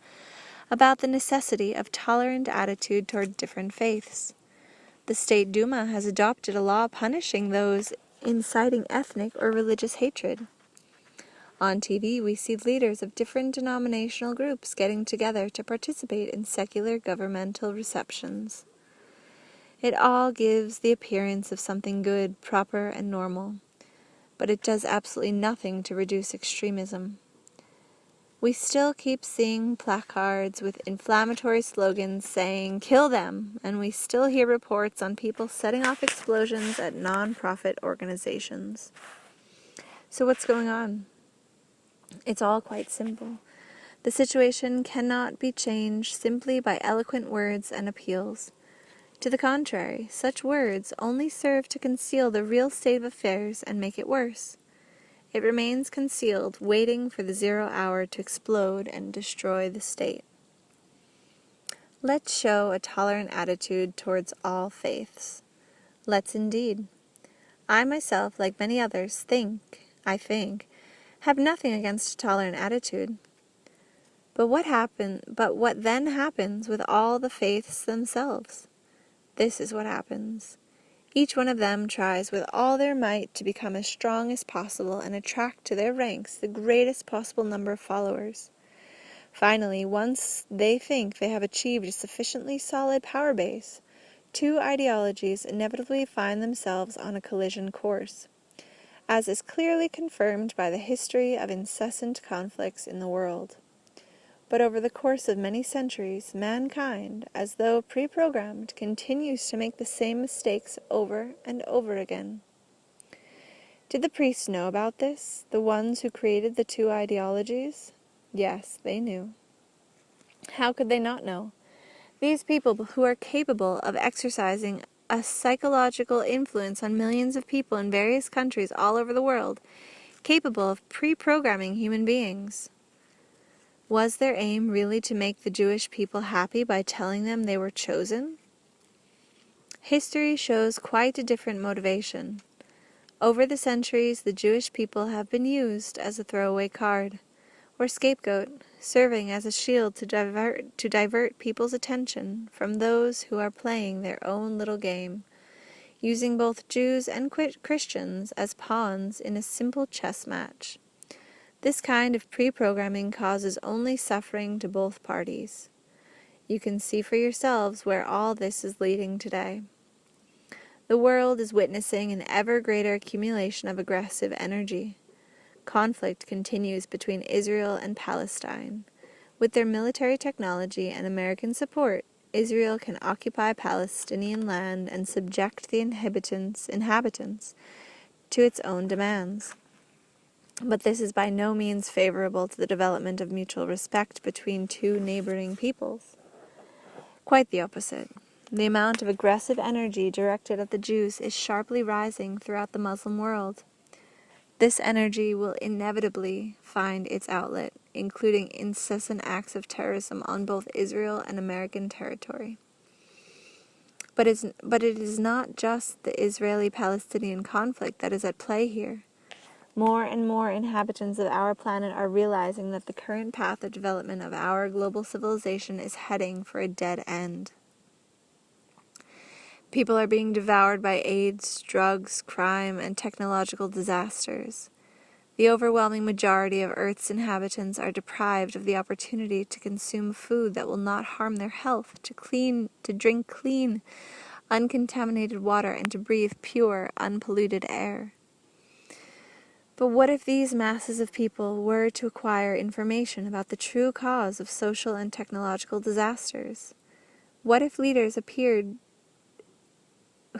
about the necessity of tolerant attitude toward different faiths. The State Duma has adopted a law punishing those inciting ethnic or religious hatred. On TV, we see leaders of different denominational groups getting together to participate in secular governmental receptions. It all gives the appearance of something good, proper, and normal, but it does absolutely nothing to reduce extremism. We still keep seeing placards with inflammatory slogans saying, "Kill them," and we still hear reports on people setting off explosions at non-profit organizations. So what's going on? It's all quite simple. The situation cannot be changed simply by eloquent words and appeals. To the contrary, such words only serve to conceal the real state of affairs and make it worse. It remains concealed, waiting for the 0 hour to explode and destroy the state. Let's show a tolerant attitude towards all faiths. Let's indeed. I myself, like many others, I think, have nothing against a tolerant attitude. But what then happens with all the faiths themselves? This is what happens. Each one of them tries with all their might to become as strong as possible and attract to their ranks the greatest possible number of followers. Finally, once they think they have achieved a sufficiently solid power base, two ideologies inevitably find themselves on a collision course, as is clearly confirmed by the history of incessant conflicts in the world. But over the course of many centuries, mankind, as though pre-programmed, continues to make the same mistakes over and over again. Did the priests know about this, the ones who created the two ideologies? Yes, they knew. How could they not know? These people who are capable of exercising a psychological influence on millions of people in various countries all over the world, capable of pre-programming human beings. Was their aim really to make the Jewish people happy by telling them they were chosen? History shows quite a different motivation. Over the centuries, the Jewish people have been used as a throwaway card, or scapegoat, serving as a shield to divert people's attention from those who are playing their own little game, using both Jews and Christians as pawns in a simple chess match. This kind of pre-programming causes only suffering to both parties. You can see for yourselves where all this is leading today. The world is witnessing an ever greater accumulation of aggressive energy. Conflict continues between Israel and Palestine. With their military technology and American support, Israel can occupy Palestinian land and subject the inhabitants to its own demands. But this is by no means favorable to the development of mutual respect between two neighboring peoples. Quite the opposite. The amount of aggressive energy directed at the Jews is sharply rising throughout the Muslim world. This energy will inevitably find its outlet, including incessant acts of terrorism on both Israel and American territory. But it is not just the Israeli-Palestinian conflict that is at play here. More and more inhabitants of our planet are realizing that the current path of development of our global civilization is heading for a dead end. People are being devoured by AIDS, drugs, crime, and technological disasters. The overwhelming majority of Earth's inhabitants are deprived of the opportunity to consume food that will not harm their health, to drink clean, uncontaminated water, and to breathe pure, unpolluted air. But what if these masses of people were to acquire information about the true cause of social and technological disasters? What if leaders appeared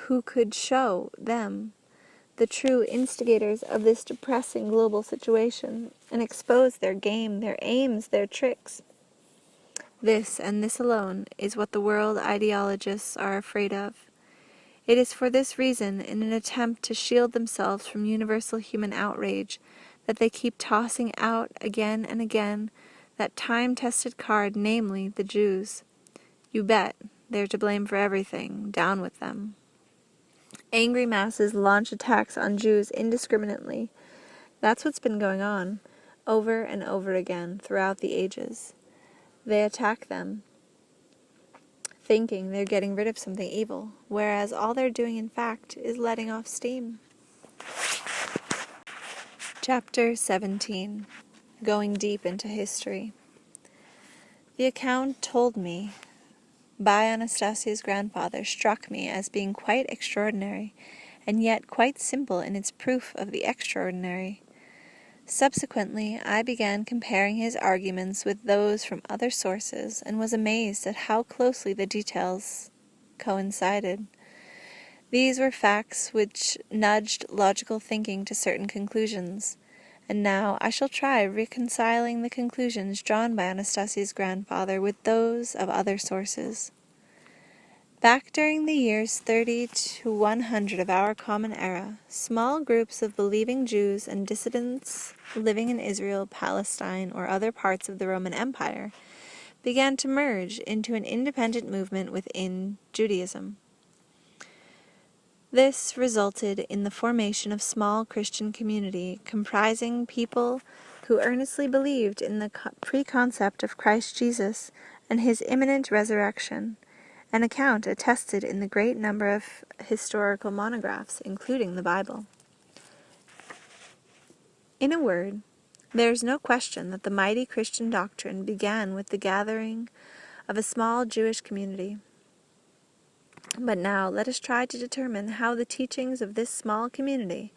who could show them the true instigators of this depressing global situation and expose their game, their aims, their tricks? This, and this alone, is what the world ideologists are afraid of. It is for this reason, in an attempt to shield themselves from universal human outrage, that they keep tossing out again and again that time-tested card, namely the Jews. You bet, they're to blame for everything. Down with them. Angry masses launch attacks on Jews indiscriminately. That's what's been going on, over and over again, throughout the ages. They attack them, thinking they're getting rid of something evil, whereas all they're doing, in fact, is letting off steam. Chapter 17. Going deep into history. The account told me by Anastasia's grandfather struck me as being quite extraordinary, and yet quite simple in its proof of the extraordinary. Subsequently, I began comparing his arguments with those from other sources, and was amazed at how closely the details coincided. These were facts which nudged logical thinking to certain conclusions, and now I shall try reconciling the conclusions drawn by Anastasia's grandfather with those of other sources. Back during the years 30 to 100 of our common era, small groups of believing Jews and dissidents living in Israel, Palestine, or other parts of the Roman Empire began to merge into an independent movement within Judaism. This resulted in the formation of small Christian community comprising people who earnestly believed in the pre-concept of Christ Jesus and his imminent resurrection, an account attested in the great number of historical monographs, including the Bible. In a word, there is no question that the mighty Christian doctrine began with the gathering of a small Jewish community. But now let us try to determine how the teachings of this small community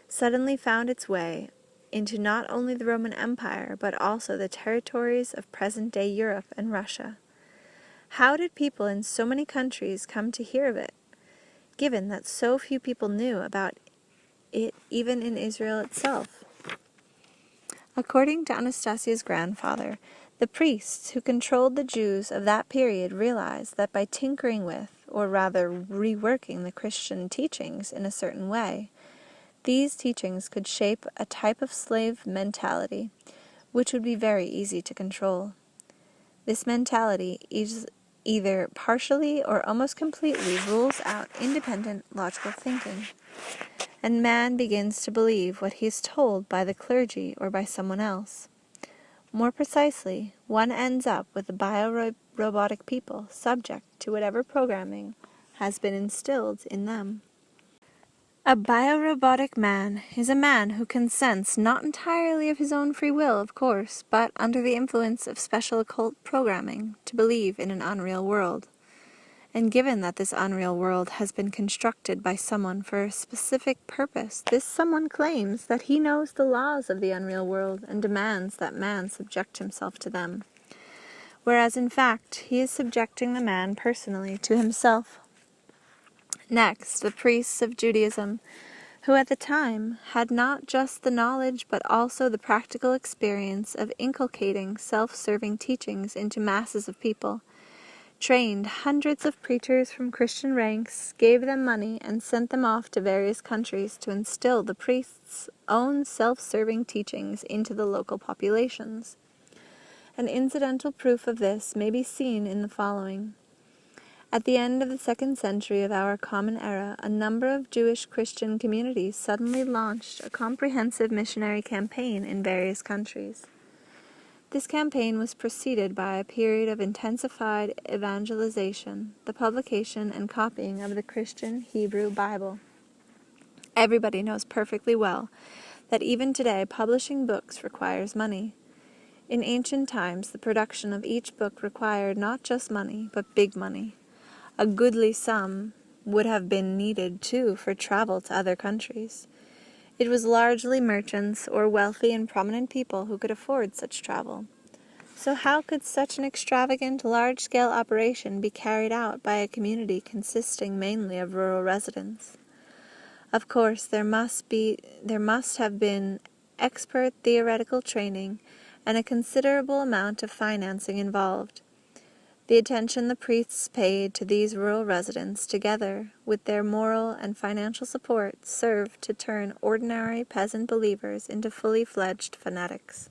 suddenly found its way into not only the Roman Empire, but also the territories of present-day Europe and Russia. How did people in so many countries come to hear of it, given that so few people knew about it even in Israel itself? According to Anastasia's grandfather, the priests who controlled the Jews of that period realized that by tinkering with, or rather reworking the Christian teachings in a certain way, these teachings could shape a type of slave mentality, which would be very easy to control. This mentality is either partially or almost completely rules out independent logical thinking, and man begins to believe what he is told by the clergy or by someone else. More precisely, one ends up with a bio-robotic people subject to whatever programming has been instilled in them. A bio-robotic man is a man who consents not entirely of his own free will, of course, but under the influence of special occult programming to believe in an unreal world. And given that this unreal world has been constructed by someone for a specific purpose, this someone claims that he knows the laws of the unreal world and demands that man subject himself to them, whereas in fact he is subjecting the man personally to himself. Next, the priests of Judaism, who at the time had not just the knowledge but also the practical experience of inculcating self-serving teachings into masses of people, trained hundreds of preachers from Christian ranks, gave them money, and sent them off to various countries to instill the priests' own self-serving teachings into the local populations. An incidental proof of this may be seen in the following. At the end of the 2nd century of our common era, a number of Jewish Christian communities suddenly launched a comprehensive missionary campaign in various countries. This campaign was preceded by a period of intensified evangelization, the publication and copying of the Christian Hebrew Bible. Everybody knows perfectly well that even today publishing books requires money. In ancient times, the production of each book required not just money, but big money. A goodly sum would have been needed, too, for travel to other countries. It was largely merchants or wealthy and prominent people who could afford such travel. So how could such an extravagant, large-scale operation be carried out by a community consisting mainly of rural residents? Of course, there must have been expert theoretical training and a considerable amount of financing involved. The attention the priests paid to these rural residents, together with their moral and financial support, served to turn ordinary peasant believers into fully fledged fanatics.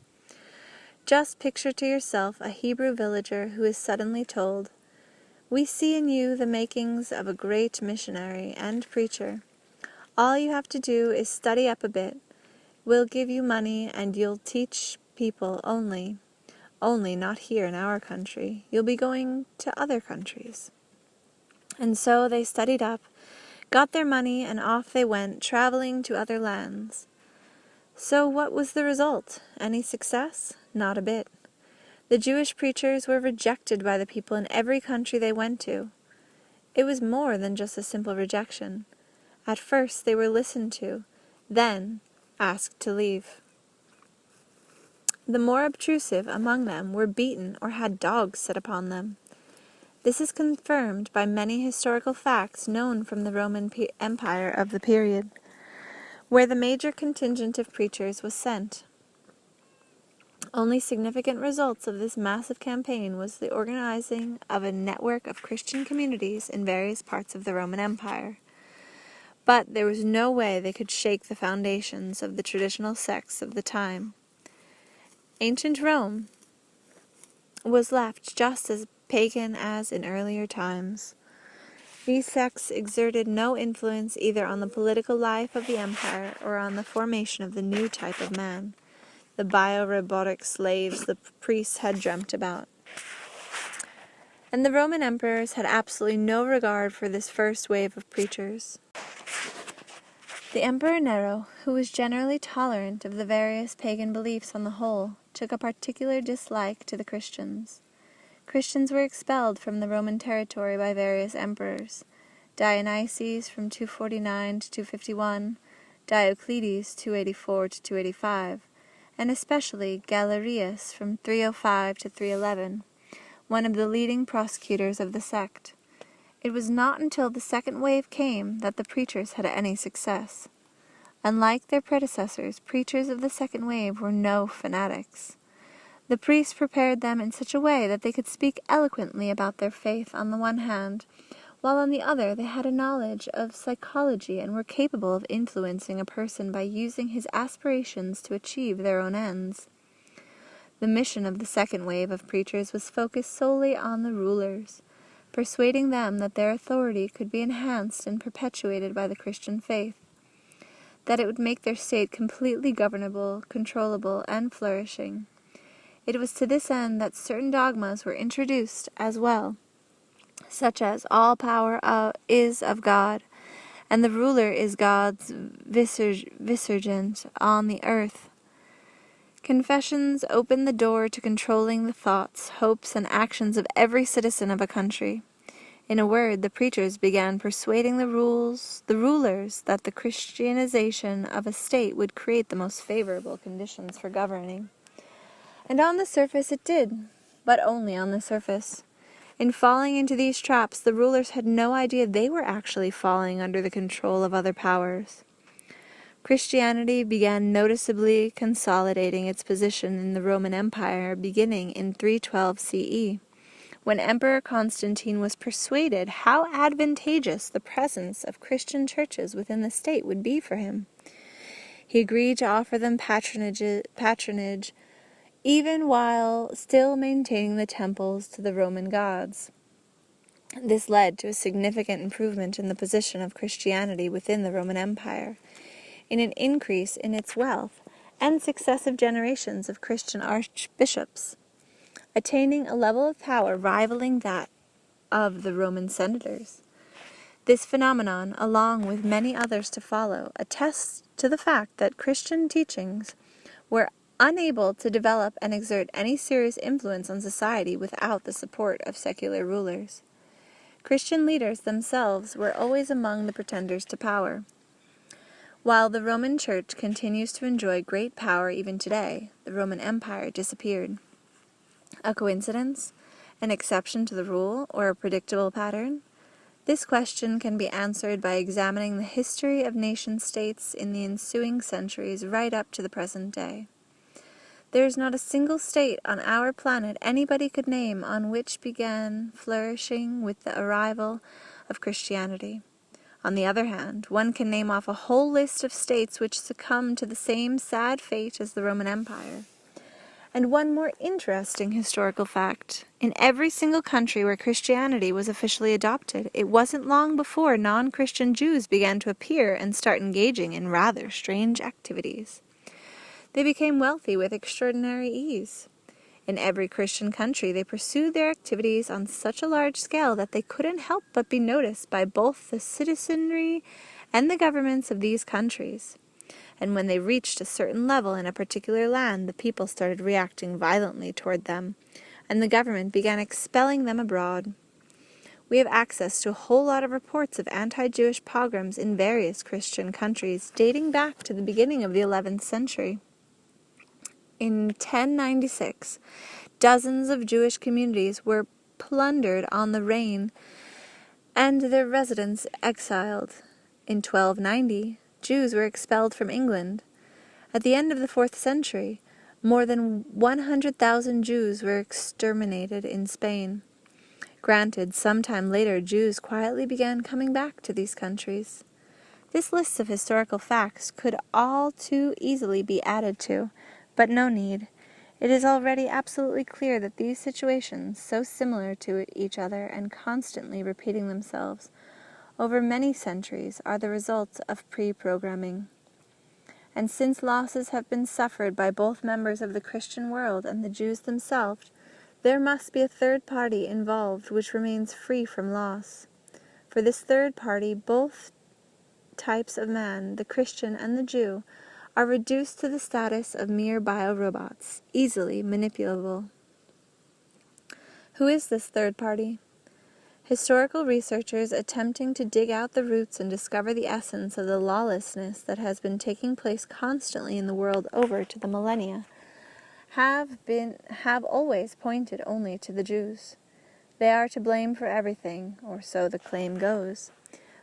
Just picture to yourself a Hebrew villager who is suddenly told, "We see in you the makings of a great missionary and preacher. All you have to do is study up a bit. We'll give you money and you'll teach people only not here in our country. You'll be going to other countries." And so they studied up, got their money, and off they went, traveling to other lands. So what was the result? Any success? Not a bit. The Jewish preachers were rejected by the people in every country they went to. It was more than just a simple rejection. At first they were listened to, then asked to leave. The more obtrusive among them were beaten or had dogs set upon them. This is confirmed by many historical facts known from the Roman Empire of the period, where the major contingent of preachers was sent. Only significant results of this massive campaign was the organizing of a network of Christian communities in various parts of the Roman Empire. But there was no way they could shake the foundations of the traditional sects of the time. Ancient Rome was left just as pagan as in earlier times. These sects exerted no influence either on the political life of the empire or on the formation of the new type of man, the biorobotic slaves the priests had dreamt about. And the Roman emperors had absolutely no regard for this first wave of preachers. The Emperor Nero, who was generally tolerant of the various pagan beliefs on the whole, took a particular dislike to the Christians. Christians were expelled from the Roman territory by various emperors: Dionysius from 249 to 251, Diocles 284 to 285, and especially Galerius from 305 to 311, one of the leading prosecutors of the sect. It was not until the second wave came that the preachers had any success. Unlike their predecessors, preachers of the second wave were no fanatics. The priests prepared them in such a way that they could speak eloquently about their faith on the one hand, while on the other they had a knowledge of psychology and were capable of influencing a person by using his aspirations to achieve their own ends. The mission of the second wave of preachers was focused solely on the rulers, persuading them that their authority could be enhanced and perpetuated by the Christian faith, that it would make their state completely governable, controllable, and flourishing. It was to this end that certain dogmas were introduced as well, such as all power is of God, and the ruler is God's vicegerent on the earth. Confessions opened the door to controlling the thoughts, hopes, and actions of every citizen of a country. In a word, the preachers began persuading the rulers that the Christianization of a state would create the most favorable conditions for governing. And on the surface it did, but only on the surface. In falling into these traps, the rulers had no idea they were actually falling under the control of other powers. Christianity began noticeably consolidating its position in the Roman Empire beginning in 312 CE, when Emperor Constantine was persuaded how advantageous the presence of Christian churches within the state would be for him. He agreed to offer them patronage even while still maintaining the temples to the Roman gods. This led to a significant improvement in the position of Christianity within the Roman Empire, in an increase in its wealth, and successive generations of Christian archbishops, attaining a level of power rivaling that of the Roman senators. This phenomenon, along with many others to follow, attests to the fact that Christian teachings were unable to develop and exert any serious influence on society without the support of secular rulers. Christian leaders themselves were always among the pretenders to power. While the Roman Church continues to enjoy great power even today, the Roman Empire disappeared. A coincidence? An exception to the rule, or a predictable pattern? This question can be answered by examining the history of nation-states in the ensuing centuries right up to the present day. There is not a single state on our planet anybody could name on which began flourishing with the arrival of Christianity. On the other hand, one can name off a whole list of states which succumbed to the same sad fate as the Roman Empire. And one more interesting historical fact: in every single country where Christianity was officially adopted, it wasn't long before non-Christian Jews began to appear and start engaging in rather strange activities. They became wealthy with extraordinary ease. In every Christian country, they pursued their activities on such a large scale that they couldn't help but be noticed by both the citizenry and the governments of these countries. And when they reached a certain level in a particular land, the people started reacting violently toward them, and the government began expelling them abroad. We have access to a whole lot of reports of anti-Jewish pogroms in various Christian countries dating back to the beginning of the 11th century. In 1096, dozens of Jewish communities were plundered on the Rhine and their residents exiled. In 1290, Jews were expelled from England. At the end of the 4th century, more than 100,000 Jews were exterminated in Spain. Granted, sometime later Jews quietly began coming back to these countries. This list of historical facts could all too easily be added to, but no need. It is already absolutely clear that these situations, so similar to each other and constantly repeating themselves, over many centuries are the result of pre-programming. And since losses have been suffered by both members of the Christian world and the Jews themselves, there must be a third party involved which remains free from loss. For this third party, both types of man, the Christian and the Jew, are reduced to the status of mere biorobots, easily manipulable. Who is this third party? Historical researchers attempting to dig out the roots and discover the essence of the lawlessness that has been taking place constantly in the world over to the millennia have always pointed only to the Jews. They are to blame for everything, or so the claim goes.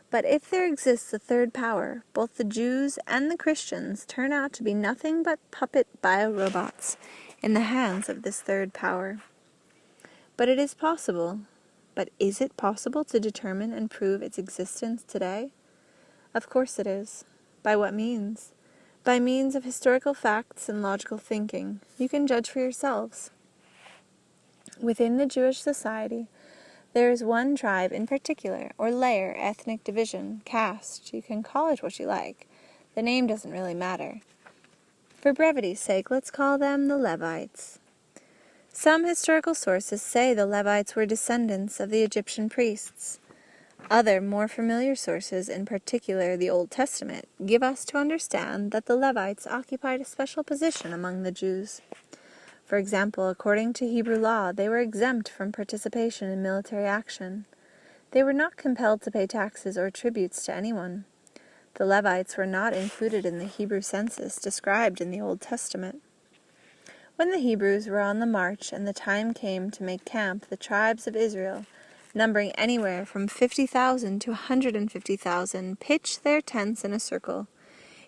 But if there exists a third power, both the Jews and the Christians turn out to be nothing but puppet biorobots in the hands of this third power. But is it possible to determine and prove its existence today? Of course it is. By what means? By means of historical facts and logical thinking. You can judge for yourselves. Within the Jewish society, there is one tribe in particular, or layer, ethnic division, caste. You can call it what you like. The name doesn't really matter. For brevity's sake, let's call them the Levites. Some historical sources say the Levites were descendants of the Egyptian priests. Other, more familiar sources, in particular the Old Testament, give us to understand that the Levites occupied a special position among the Jews. For example, according to Hebrew law, they were exempt from participation in military action. They were not compelled to pay taxes or tributes to anyone. The Levites were not included in the Hebrew census described in the Old Testament. When the Hebrews were on the march and the time came to make camp, the tribes of Israel, numbering anywhere from 50,000 to 150,000, pitched their tents in a circle,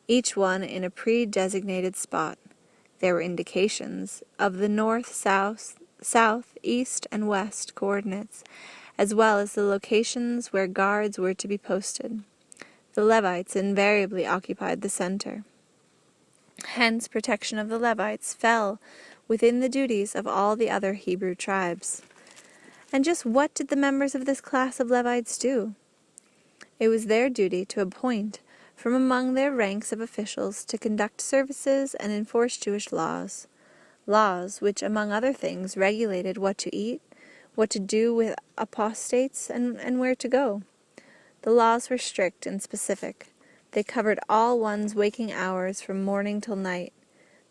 each one in a pre-designated spot. There were indications of the north, south, east, and west coordinates, as well as the locations where guards were to be posted. The Levites invariably occupied the center. Hence, protection of the Levites fell within the duties of all the other Hebrew tribes. And just what did the members of this class of Levites do? It was their duty to appoint from among their ranks of officials to conduct services and enforce Jewish laws which, among other things, regulated what to eat, what to do with apostates, and where to go. The laws were strict and specific. They covered all one's waking hours from morning till night.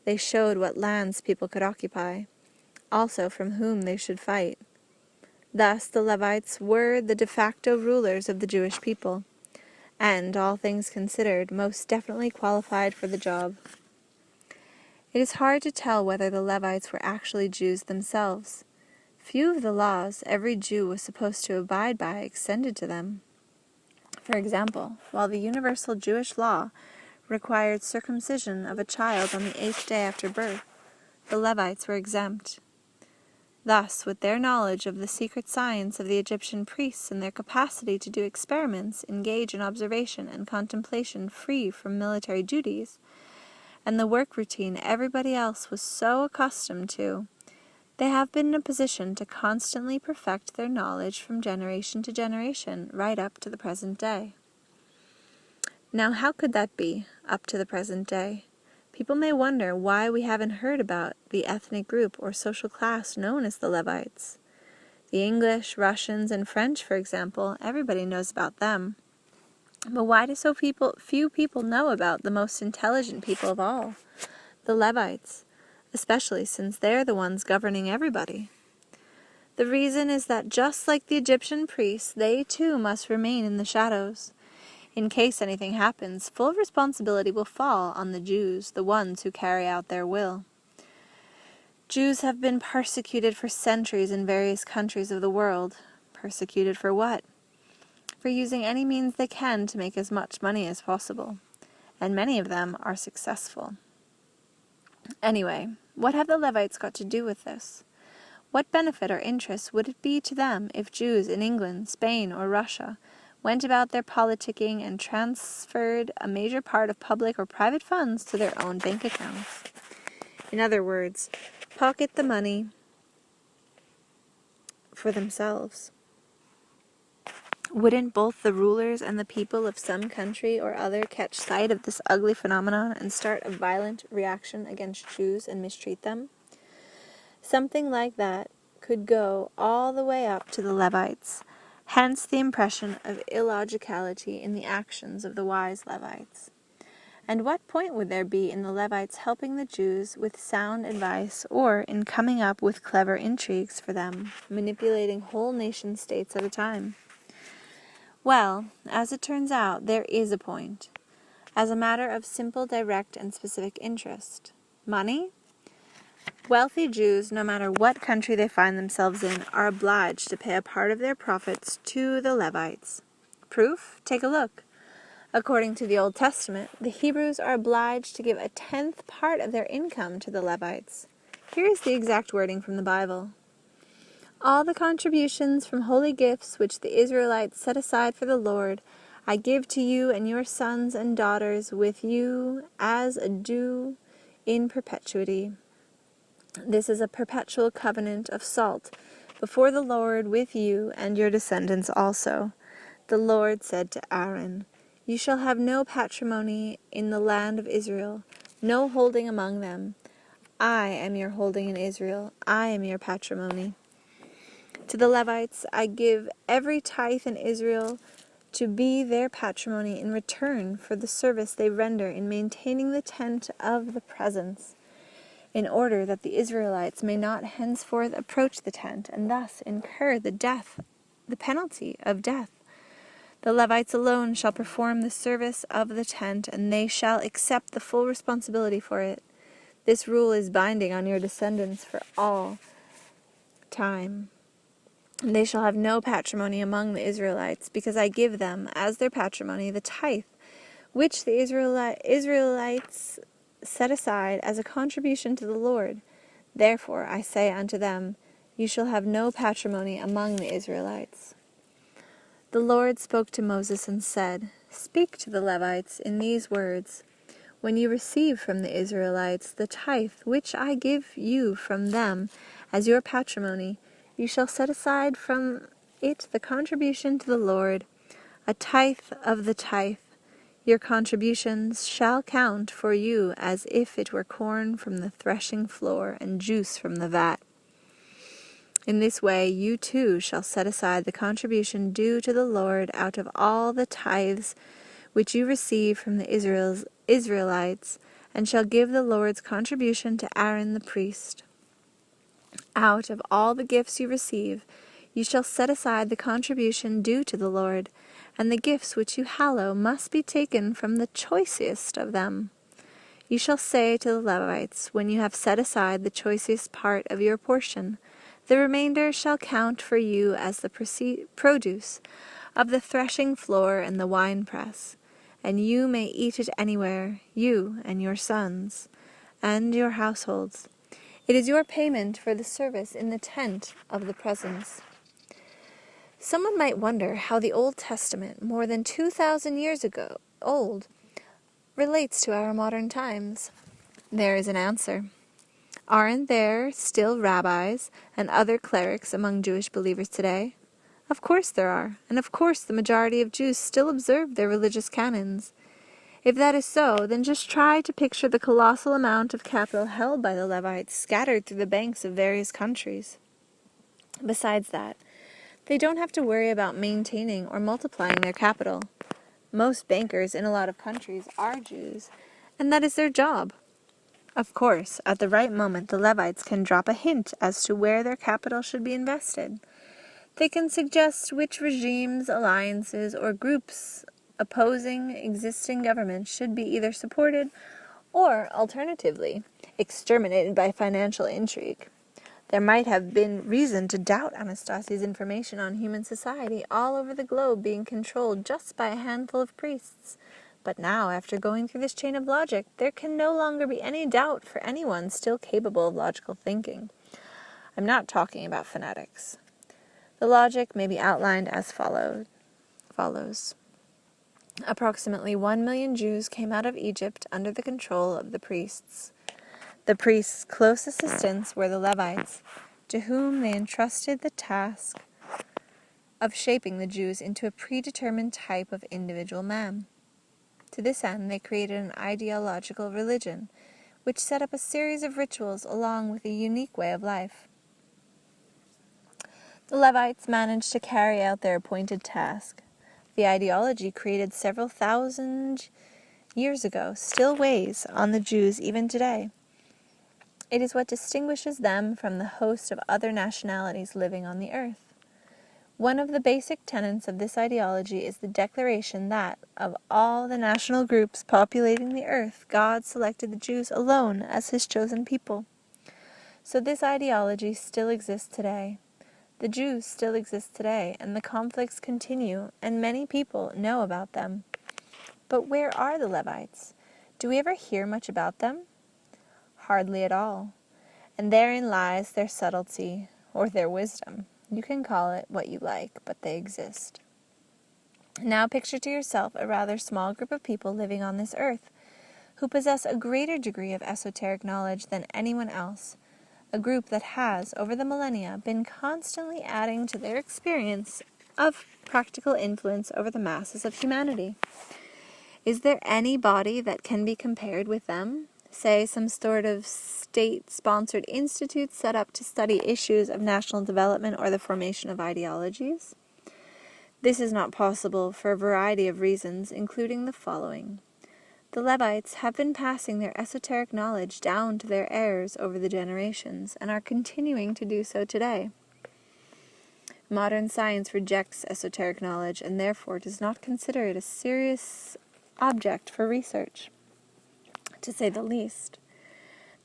They showed what lands people could occupy, also from whom they should fight. Thus the Levites were the de facto rulers of the Jewish people, and, all things considered, most definitely qualified for the job. It is hard to tell whether the Levites were actually Jews themselves. Few of the laws every Jew was supposed to abide by extended to them. For example, while the universal Jewish law required circumcision of a child on the 8th day after birth, the Levites were exempt. Thus, with their knowledge of the secret science of the Egyptian priests and their capacity to do experiments, engage in observation and contemplation free from military duties, and the work routine everybody else was so accustomed to, they have been in a position to constantly perfect their knowledge from generation to generation, right up to the present day. Now, how could that be, up to the present day? People may wonder why we haven't heard about the ethnic group or social class known as the Levites. The English, Russians, and French, for example, everybody knows about them. But why do so few people know about the most intelligent people of all, the Levites, especially since they're the ones governing everybody? The reason is that just like the Egyptian priests, they too must remain in the shadows. In case anything happens, full responsibility will fall on the Jews, the ones who carry out their will. Jews have been persecuted for centuries in various countries of the world. Persecuted for what? For using any means they can to make as much money as possible. And many of them are successful. Anyway, what have the Levites got to do with this? What benefit or interest would it be to them if Jews in England, Spain, or Russia went about their politicking and transferred a major part of public or private funds to their own bank accounts? In other words, pocket the money for themselves. Wouldn't both the rulers and the people of some country or other catch sight of this ugly phenomenon and start a violent reaction against Jews and mistreat them? Something like that could go all the way up to the Levites, hence the impression of illogicality in the actions of the wise Levites. And what point would there be in the Levites helping the Jews with sound advice or in coming up with clever intrigues for them, manipulating whole nation-states at a time? Well, as it turns out, there is a point. As a matter of simple, direct, and specific interest. Money? Wealthy Jews, no matter what country they find themselves in, are obliged to pay a part of their profits to the Levites. Proof? Take a look. According to the Old Testament, the Hebrews are obliged to give a 10th part of their income to the Levites. Here is the exact wording from the Bible. All the contributions from holy gifts which the Israelites set aside for the Lord, I give to you and your sons and daughters with you as a due in perpetuity. This is a perpetual covenant of salt before the Lord with you and your descendants also. The Lord said to Aaron, You shall have no patrimony in the land of Israel, no holding among them. I am your holding in Israel. I am your patrimony. To the Levites I give every tithe in Israel to be their patrimony in return for the service they render in maintaining the tent of the presence, in order that the Israelites may not henceforth approach the tent, and thus incur the penalty of death. The Levites alone shall perform the service of the tent, and they shall accept the full responsibility for it. This rule is binding on your descendants for all time. And they shall have no patrimony among the Israelites, because I give them, as their patrimony, the tithe, which the Israelites set aside as a contribution to the Lord. Therefore I say unto them, You shall have no patrimony among the Israelites. The Lord spoke to Moses and said, Speak to the Levites in these words, When you receive from the Israelites the tithe which I give you from them as your patrimony, you shall set aside from it the contribution to the Lord, a tithe of the tithe. Your contributions shall count for you as if it were corn from the threshing floor and juice from the vat. In this way you too shall set aside the contribution due to the Lord out of all the tithes which you receive from the Israelites, and shall give the Lord's contribution to Aaron the priest. Out of all the gifts you receive, you shall set aside the contribution due to the Lord, and the gifts which you hallow must be taken from the choicest of them. You shall say to the Levites, when you have set aside the choicest part of your portion, the remainder shall count for you as the produce of the threshing floor and the winepress, and you may eat it anywhere, you and your sons, and your households. It is your payment for the service in the tent of the presence. Someone might wonder how the Old Testament, more than 2,000 years old, relates to our modern times. There is an answer. Aren't there still rabbis and other clerics among Jewish believers today? Of course there are, and of course the majority of Jews still observe their religious canons. If that is so, then just try to picture the colossal amount of capital held by the Levites scattered through the banks of various countries. Besides that, they don't have to worry about maintaining or multiplying their capital. Most bankers in a lot of countries are Jews, and that is their job. Of course, at the right moment, the Levites can drop a hint as to where their capital should be invested. They can suggest which regimes, alliances, or groups opposing existing governments should be either supported or, alternatively, exterminated by financial intrigue. There might have been reason to doubt Anastasia's information on human society all over the globe being controlled just by a handful of priests. But now, after going through this chain of logic, there can no longer be any doubt for anyone still capable of logical thinking. I'm not talking about fanatics. The logic may be outlined as follows. Approximately 1 million Jews came out of Egypt under the control of the priests. The priests' close assistants were the Levites, to whom they entrusted the task of shaping the Jews into a predetermined type of individual man. To this end, they created an ideological religion, which set up a series of rituals along with a unique way of life. The Levites managed to carry out their appointed task. The ideology created several thousand years ago still weighs on the Jews even today. It is what distinguishes them from the host of other nationalities living on the earth. One of the basic tenets of this ideology is the declaration that, of all the national groups populating the earth, God selected the Jews alone as his chosen people. So this ideology still exists today. The Jews still exist today, and the conflicts continue, and many people know about them. But where are the Levites? Do we ever hear much about them? Hardly at all. And therein lies their subtlety, or their wisdom. You can call it what you like, but they exist. Now picture to yourself a rather small group of people living on this earth, who possess a greater degree of esoteric knowledge than anyone else, a group that has, over the millennia, been constantly adding to their experience of practical influence over the masses of humanity. Is there any body that can be compared with them? Say, some sort of state-sponsored institute set up to study issues of national development or the formation of ideologies? This is not possible for a variety of reasons, including the following. The Levites have been passing their esoteric knowledge down to their heirs over the generations, and are continuing to do so today. Modern science rejects esoteric knowledge, and therefore does not consider it a serious object for research, to say the least.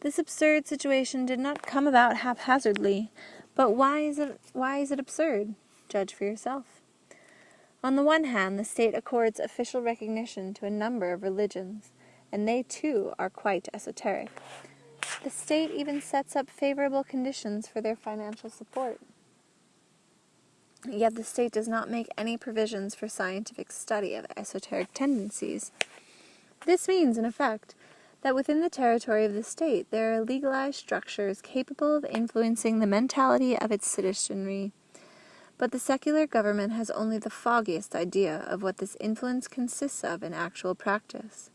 This absurd situation did not come about haphazardly, but why is it absurd? Judge for yourself. On the one hand, the state accords official recognition to a number of religions, and they too are quite esoteric. The state even sets up favorable conditions for their financial support. Yet the state does not make any provisions for scientific study of esoteric tendencies. This means, in effect, that within the territory of the state there are legalized structures capable of influencing the mentality of its citizenry. But the secular government has only the foggiest idea of what this influence consists of in actual practice.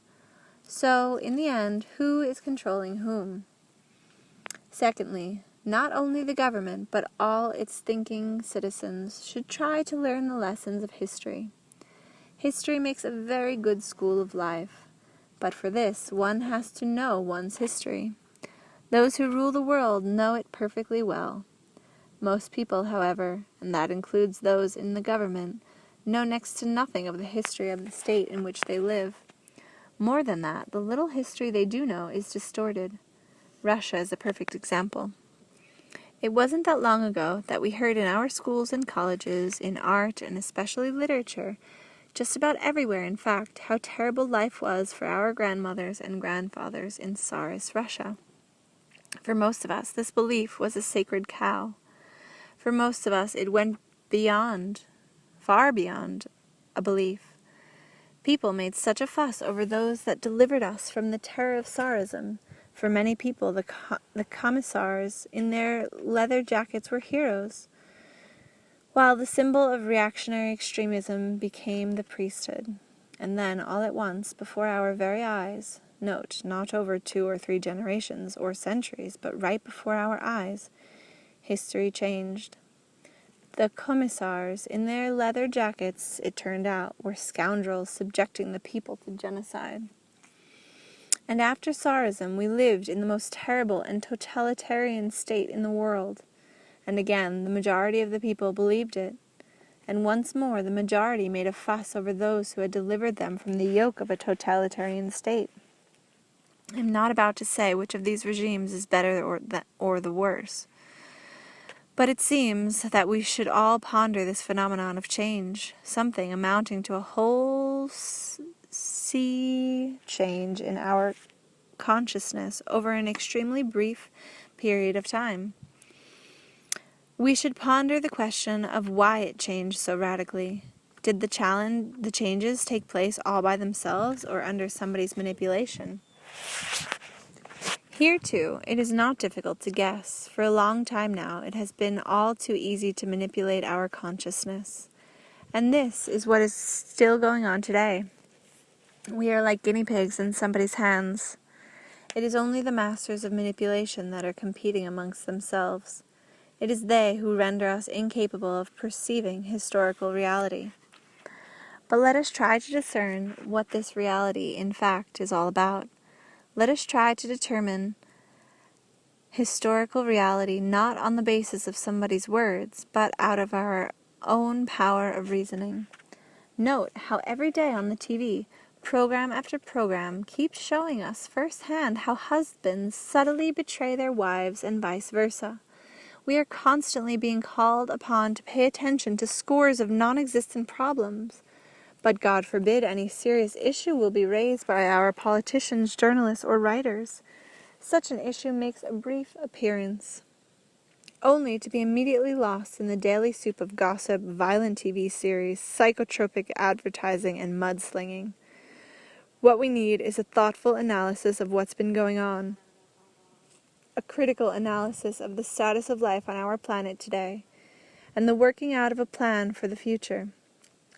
So, in the end, who is controlling whom? Secondly, not only the government, but all its thinking citizens should try to learn the lessons of history. History makes a very good school of life, but for this one has to know one's history. Those who rule the world know it perfectly well. Most people, however, and that includes those in the government, know next to nothing of the history of the state in which they live. More than that, the little history they do know is distorted. Russia is a perfect example. It wasn't that long ago that we heard in our schools and colleges, in art and especially literature, just about everywhere in fact, how terrible life was for our grandmothers and grandfathers in Tsarist Russia. For most of us, this belief was a sacred cow. For most of us, it went beyond, far beyond, a belief. People made such a fuss over those that delivered us from the terror of Tsarism. For many people, the commissars in their leather jackets were heroes, while the symbol of reactionary extremism became the priesthood. And then, all at once, before our very eyes, note, not over 2 or 3 generations or centuries, but right before our eyes, history changed. The commissars, in their leather jackets, it turned out, were scoundrels subjecting the people to genocide. And after Tsarism, we lived in the most terrible and totalitarian state in the world. And again, the majority of the people believed it. And once more, the majority made a fuss over those who had delivered them from the yoke of a totalitarian state. I am not about to say which of these regimes is better or the worse. But it seems that we should all ponder this phenomenon of change, something amounting to a whole sea change in our consciousness over an extremely brief period of time. We should ponder the question of why it changed so radically. Did the changes take place all by themselves or under somebody's manipulation? Here, too, it is not difficult to guess. For a long time now, it has been all too easy to manipulate our consciousness. And this is what is still going on today. We are like guinea pigs in somebody's hands. It is only the masters of manipulation that are competing amongst themselves. It is they who render us incapable of perceiving historical reality. But let us try to discern what this reality, in fact, is all about. Let us try to determine historical reality not on the basis of somebody's words, but out of our own power of reasoning. Note how every day on the TV, program after program keeps showing us firsthand how husbands subtly betray their wives and vice versa. We are constantly being called upon to pay attention to scores of non-existent problems. But God forbid any serious issue will be raised by our politicians, journalists, or writers. Such an issue makes a brief appearance, only to be immediately lost in the daily soup of gossip, violent TV series, psychotropic advertising, and mudslinging. What we need is a thoughtful analysis of what's been going on, a critical analysis of the status of life on our planet today, and the working out of a plan for the future.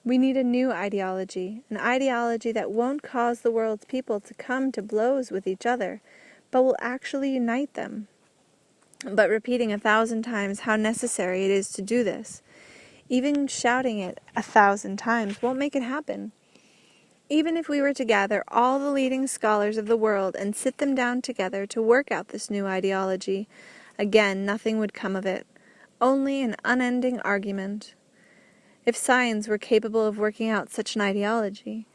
We need a new ideology, an ideology that won't cause the world's people to come to blows with each other, but will actually unite them. But repeating 1,000 times how necessary it is to do this, even shouting it 1,000 times, won't make it happen. Even if we were to gather all the leading scholars of the world and sit them down together to work out this new ideology, again nothing would come of it, only an unending argument. If science were capable of working out such an ideology,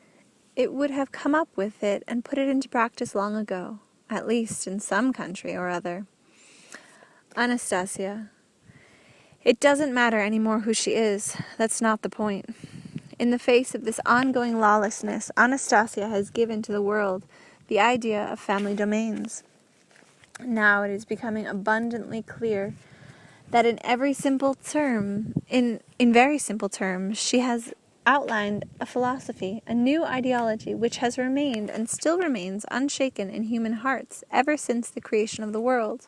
it would have come up with it and put it into practice long ago, at least in some country or other. Anastasia. It doesn't matter anymore who she is. That's not the point. In the face of this ongoing lawlessness, Anastasia has given to the world the idea of family domains. Now it is becoming abundantly clear that in very simple terms, she has outlined a philosophy, a new ideology, which has remained and still remains unshaken in human hearts ever since the creation of the world.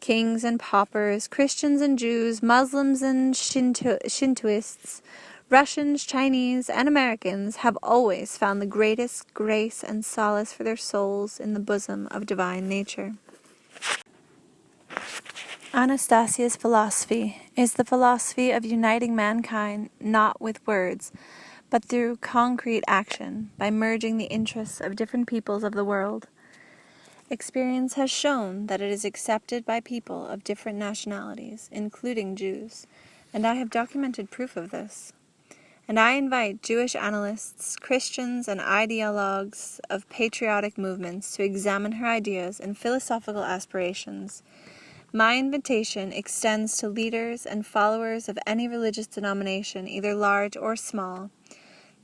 Kings and paupers, Christians and Jews, Muslims and Shintoists, Russians, Chinese, and Americans have always found the greatest grace and solace for their souls in the bosom of divine nature. Anastasia's philosophy is the philosophy of uniting mankind not with words, but through concrete action, by merging the interests of different peoples of the world. Experience has shown that it is accepted by people of different nationalities, including Jews, and I have documented proof of this. And I invite Jewish analysts, Christians, and ideologues of patriotic movements to examine her ideas and philosophical aspirations. My invitation extends to leaders and followers of any religious denomination, either large or small.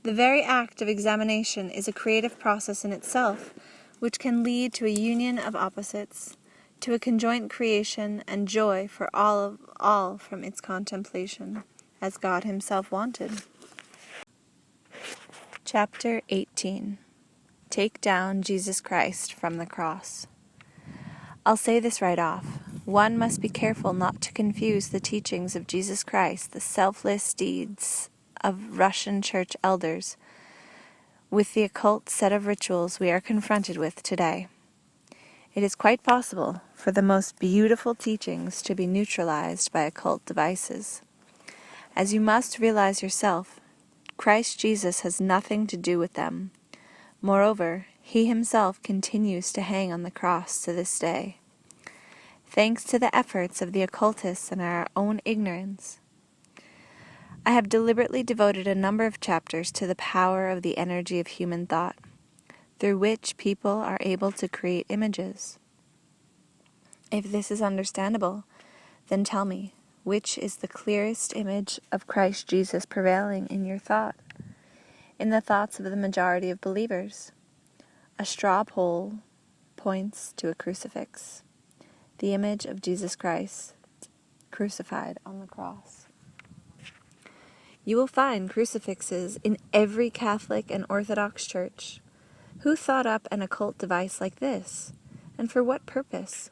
The very act of examination is a creative process in itself, which can lead to a union of opposites, to a conjoint creation and joy for all from its contemplation, as God Himself wanted. Chapter 18. Take down Jesus Christ from the cross. I'll say this right off. One must be careful not to confuse the teachings of Jesus Christ, the selfless deeds of Russian church elders, with the occult set of rituals we are confronted with today. It is quite possible for the most beautiful teachings to be neutralized by occult devices. As you must realize yourself, Christ Jesus has nothing to do with them. Moreover, He Himself continues to hang on the cross to this day. Thanks to the efforts of the occultists and our own ignorance, I have deliberately devoted a number of chapters to the power of the energy of human thought, through which people are able to create images. If this is understandable, then tell me, which is the clearest image of Christ Jesus prevailing in your thought, in the thoughts of the majority of believers? A straw poll points to a crucifix, the image of Jesus Christ crucified on the cross. You will find crucifixes in every Catholic and Orthodox church. Who thought up an occult device like this? And for what purpose?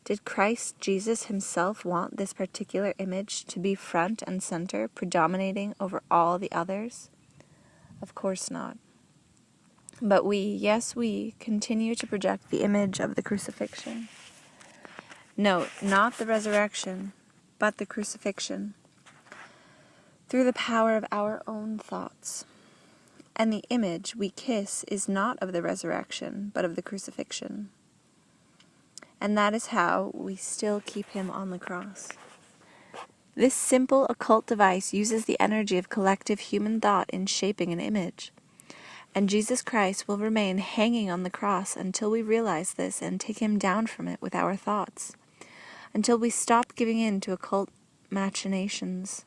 Did Christ Jesus himself want this particular image to be front and center, predominating over all the others? Of course not. But we, yes we, continue to project the image of the crucifixion. Note, not the resurrection, but the crucifixion, through the power of our own thoughts. And the image we kiss is not of the resurrection, but of the crucifixion. And that is how we still keep him on the cross. This simple occult device uses the energy of collective human thought in shaping an image. And Jesus Christ will remain hanging on the cross until we realize this and take him down from it with our thoughts, until we stop giving in to occult machinations.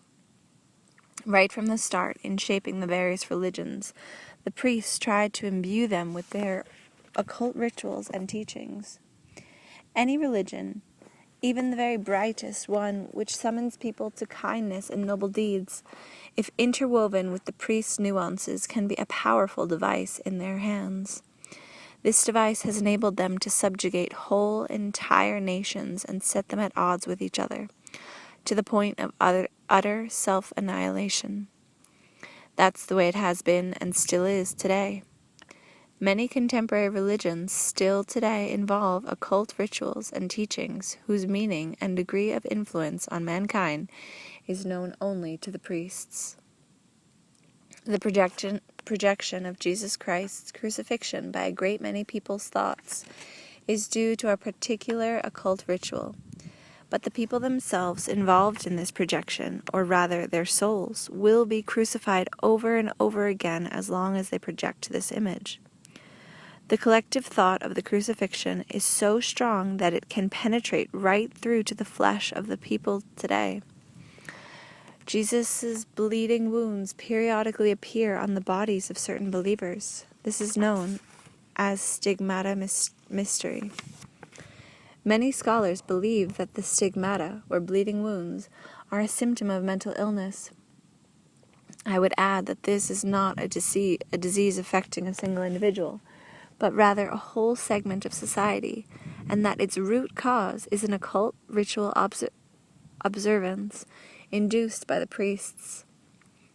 Right from the start, in shaping the various religions, the priests tried to imbue them with their occult rituals and teachings. Any religion, even the very brightest one which summons people to kindness and noble deeds, if interwoven with the priest's nuances, can be a powerful device in their hands. This device has enabled them to subjugate whole entire nations and set them at odds with each other, to the point of utter self-annihilation. That's the way it has been and still is today. Many contemporary religions still today involve occult rituals and teachings whose meaning and degree of influence on mankind is known only to the priests. The projection of Jesus Christ's crucifixion by a great many people's thoughts is due to a particular occult ritual, but the people themselves involved in this projection, or rather their souls, will be crucified over and over again as long as they project this image. The collective thought of the crucifixion is so strong that it can penetrate right through to the flesh of the people today. Jesus' bleeding wounds periodically appear on the bodies of certain believers. This is known as stigmata mystery. Many scholars believe that the stigmata, or bleeding wounds, are a symptom of mental illness. I would add that this is not a disease affecting a single individual, but rather a whole segment of society, and that its root cause is an occult ritual observance induced by the priests.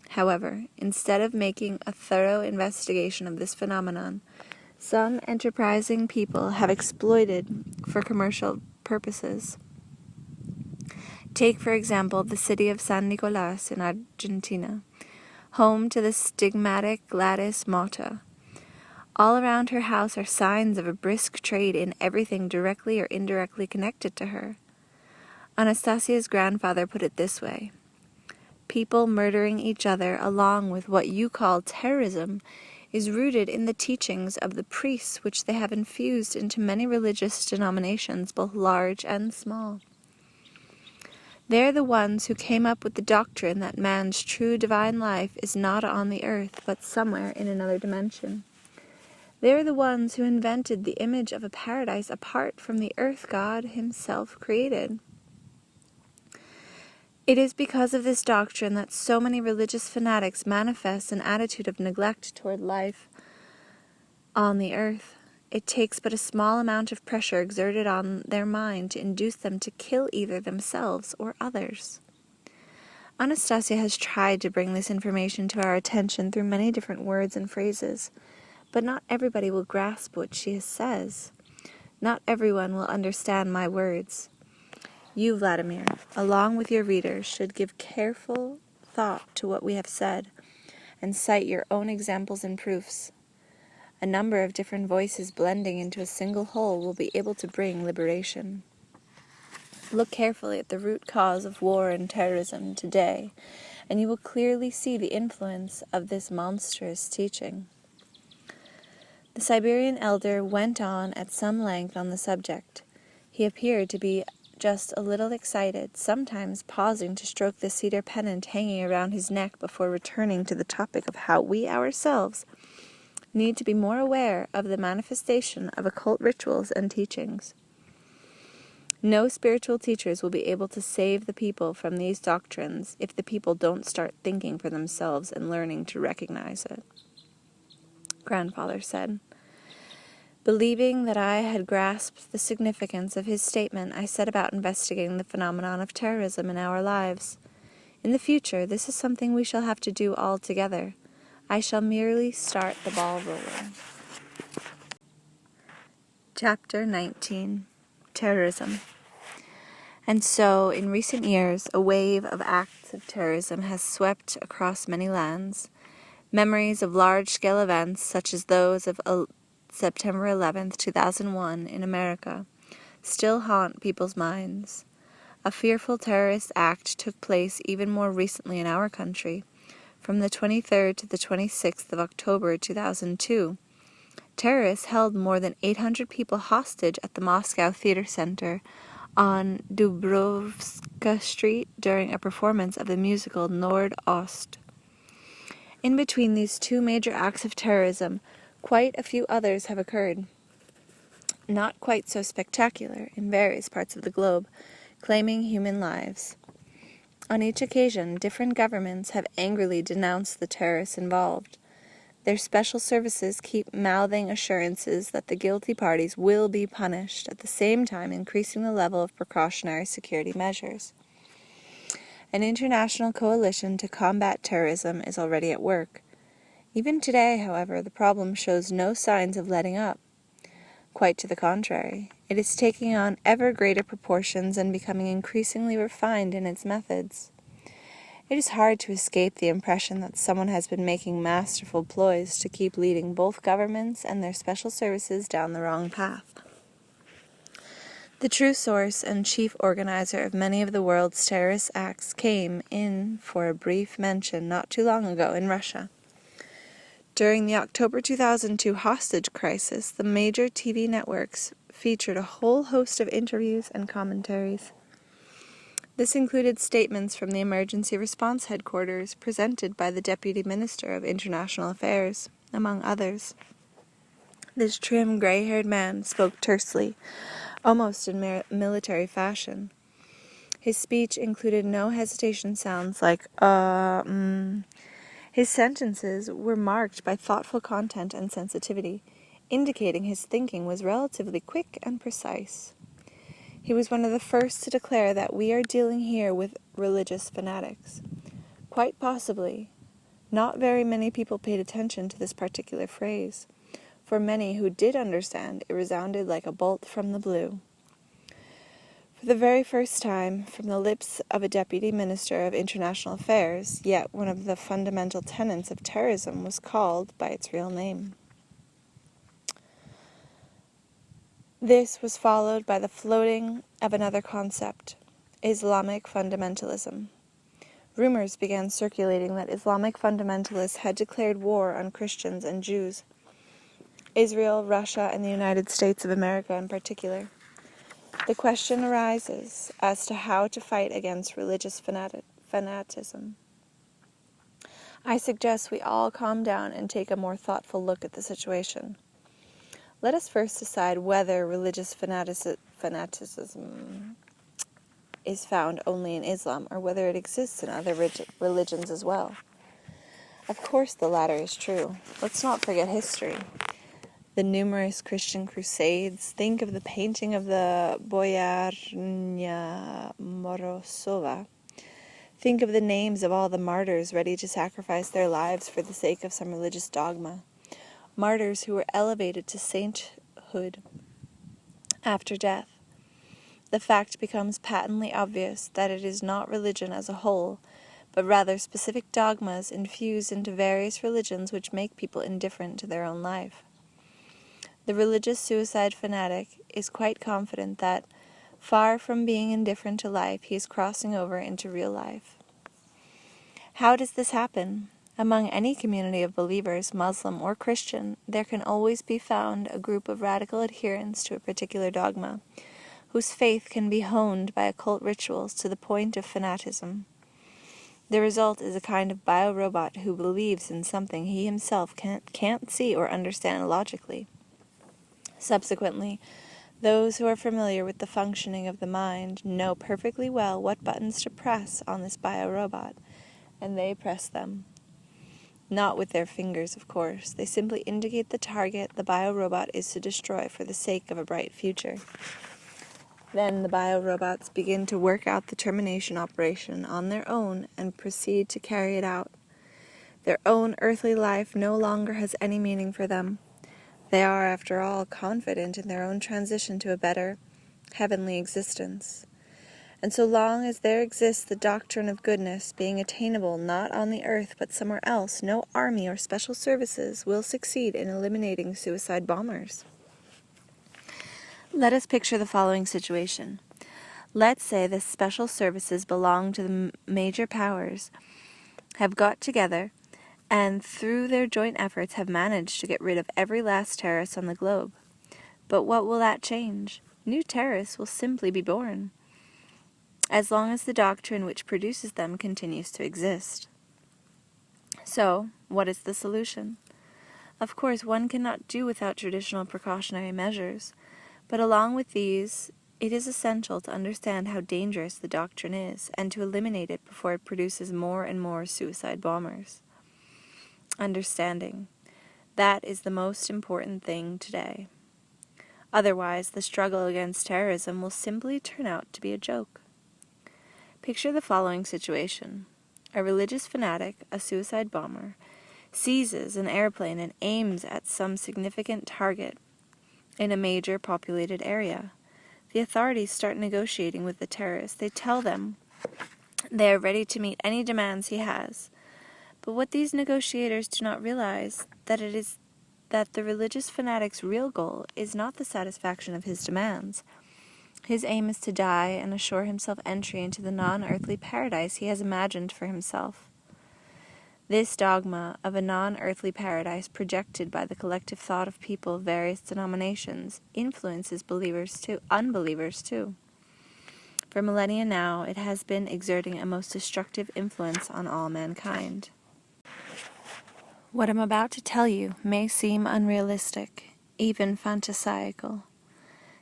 However, instead of making a thorough investigation of this phenomenon, some enterprising people have exploited for commercial purposes. Take, for example, the city of San Nicolas in Argentina, home to the stigmatic Gladys Mota. All around her house are signs of a brisk trade in everything directly or indirectly connected to her. Anastasia's grandfather put it this way: people murdering each other along with what you call terrorism is rooted in the teachings of the priests which they have infused into many religious denominations, both large and small. They're the ones who came up with the doctrine that man's true divine life is not on the earth, but somewhere in another dimension. They're the ones who invented the image of a paradise apart from the earth God himself created. It is because of this doctrine that so many religious fanatics manifest an attitude of neglect toward life on the earth. It takes but a small amount of pressure exerted on their mind to induce them to kill either themselves or others. Anastasia has tried to bring this information to our attention through many different words and phrases, but not everybody will grasp what she says. Not everyone will understand my words. You, Vladimir, along with your readers, should give careful thought to what we have said, and cite your own examples and proofs. A number of different voices blending into a single whole will be able to bring liberation. Look carefully at the root cause of war and terrorism today, and you will clearly see the influence of this monstrous teaching. The Siberian elder went on at some length on the subject. He appeared to be just a little excited, sometimes pausing to stroke the cedar pennant hanging around his neck before returning to the topic of how we ourselves need to be more aware of the manifestation of occult rituals and teachings. No spiritual teachers will be able to save the people from these doctrines if the people don't start thinking for themselves and learning to recognize it. Grandfather said, Believing that I had grasped the significance of his statement, I set about investigating the phenomenon of terrorism in our lives. In the future, this is something we shall have to do all together. I shall merely start the ball rolling. Chapter 19. Terrorism. And so, in recent years, a wave of acts of terrorism has swept across many lands. Memories of large-scale events, such as those of September 11th, 2001 in America, still haunt people's minds. A fearful terrorist act took place even more recently in our country, from the 23rd to the 26th of October 2002. Terrorists held more than 800 people hostage at the Moscow Theater Center on Dubrovska Street during a performance of the musical Nord-Ost. In between these two major acts of terrorism, quite a few others have occurred, not quite so spectacular, in various parts of the globe, claiming human lives. On each occasion, different governments have angrily denounced the terrorists involved. Their special services keep mouthing assurances that the guilty parties will be punished, at the same time increasing the level of precautionary security measures. An international coalition to combat terrorism is already at work. Even today, however, the problem shows no signs of letting up. Quite to the contrary, it is taking on ever greater proportions and becoming increasingly refined in its methods. It is hard to escape the impression that someone has been making masterful ploys to keep leading both governments and their special services down the wrong path. The true source and chief organizer of many of the world's terrorist acts came in for a brief mention not too long ago in Russia. During the October 2002 hostage crisis, the major TV networks featured a whole host of interviews and commentaries. This included statements from the Emergency Response Headquarters presented by the Deputy Minister of International Affairs, among others. This trim, gray-haired man spoke tersely, almost in military fashion. His speech included no hesitation sounds like, His sentences were marked by thoughtful content and sensitivity, indicating his thinking was relatively quick and precise. He was one of the first to declare that we are dealing here with religious fanatics. Quite possibly, not very many people paid attention to this particular phrase. For many who did understand, it resounded like a bolt from the blue. For the very first time, from the lips of a Deputy Minister of International Affairs, yet one of the fundamental tenets of terrorism was called by its real name. This was followed by the floating of another concept, Islamic fundamentalism. Rumors began circulating that Islamic fundamentalists had declared war on Christians and Jews, Israel, Russia, and the United States of America in particular. The question arises as to how to fight against religious fanatism. I suggest we all calm down and take a more thoughtful look at the situation. Let us first decide whether religious fanaticism is found only in Islam or whether it exists in other religions as well. Of course the latter is true. Let's not forget history. The numerous Christian crusades. Think of the painting of the Boyarnya Morozova. Think of the names of all the martyrs ready to sacrifice their lives for the sake of some religious dogma. Martyrs who were elevated to sainthood after death. The fact becomes patently obvious that it is not religion as a whole, but rather specific dogmas infused into various religions which make people indifferent to their own life. The religious suicide fanatic is quite confident that, far from being indifferent to life, he is crossing over into real life. How does this happen? Among any community of believers, Muslim or Christian, there can always be found a group of radical adherents to a particular dogma, whose faith can be honed by occult rituals to the point of fanatism. The result is a kind of biorobot who believes in something he himself can't see or understand logically. Subsequently, those who are familiar with the functioning of the mind know perfectly well what buttons to press on this biorobot, and they press them. Not with their fingers, of course. They simply indicate the target the biorobot is to destroy for the sake of a bright future. Then the biorobots begin to work out the termination operation on their own and proceed to carry it out. Their own earthly life no longer has any meaning for them. They are, after all, confident in their own transition to a better, heavenly existence. And so long as there exists the doctrine of goodness being attainable not on the earth but somewhere else, no army or special services will succeed in eliminating suicide bombers. Let us picture the following situation. Let's say the special services belong to the major powers, have got together, and through their joint efforts have managed to get rid of every last terrorist on the globe. But what will that change? New terrorists will simply be born, as long as the doctrine which produces them continues to exist. So, what is the solution? Of course, one cannot do without traditional precautionary measures, but along with these, it is essential to understand how dangerous the doctrine is and to eliminate it before it produces more and more suicide bombers. Understanding. That is the most important thing today. Otherwise, the struggle against terrorism will simply turn out to be a joke. Picture the following situation. A religious fanatic, a suicide bomber, seizes an airplane and aims at some significant target in a major populated area. The authorities start negotiating with the terrorist. They tell them they are ready to meet any demands he has. But what these negotiators do not realize that the religious fanatic's real goal is not the satisfaction of his demands. His aim is to die and assure himself entry into the non-earthly paradise he has imagined for himself. This dogma of a non-earthly paradise projected by the collective thought of people of various denominations influences unbelievers too. For millennia now, it has been exerting a most destructive influence on all mankind. What I'm about to tell you may seem unrealistic, even phantasaical.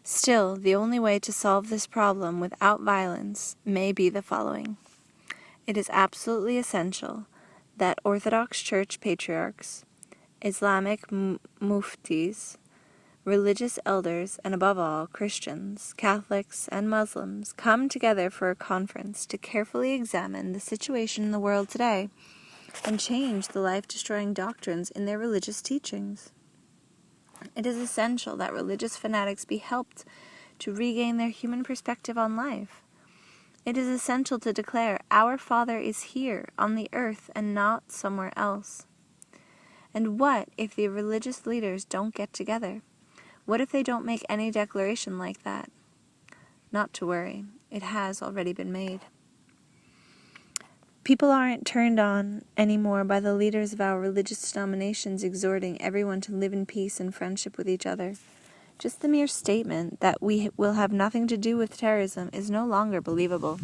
Still, the only way to solve this problem without violence may be the following. It is absolutely essential that Orthodox Church patriarchs, Islamic muftis, religious elders, and above all, Christians, Catholics, and Muslims come together for a conference to carefully examine the situation in the world today and change the life-destroying doctrines in their religious teachings. It is essential that religious fanatics be helped to regain their human perspective on life. It is essential to declare, our Father is here on the earth and not somewhere else. And what if the religious leaders don't get together? What if they don't make any declaration like that? Not to worry, it has already been made. People aren't turned on anymore by the leaders of our religious denominations exhorting everyone to live in peace and friendship with each other. Just the mere statement that we will have nothing to do with terrorism is no longer believable.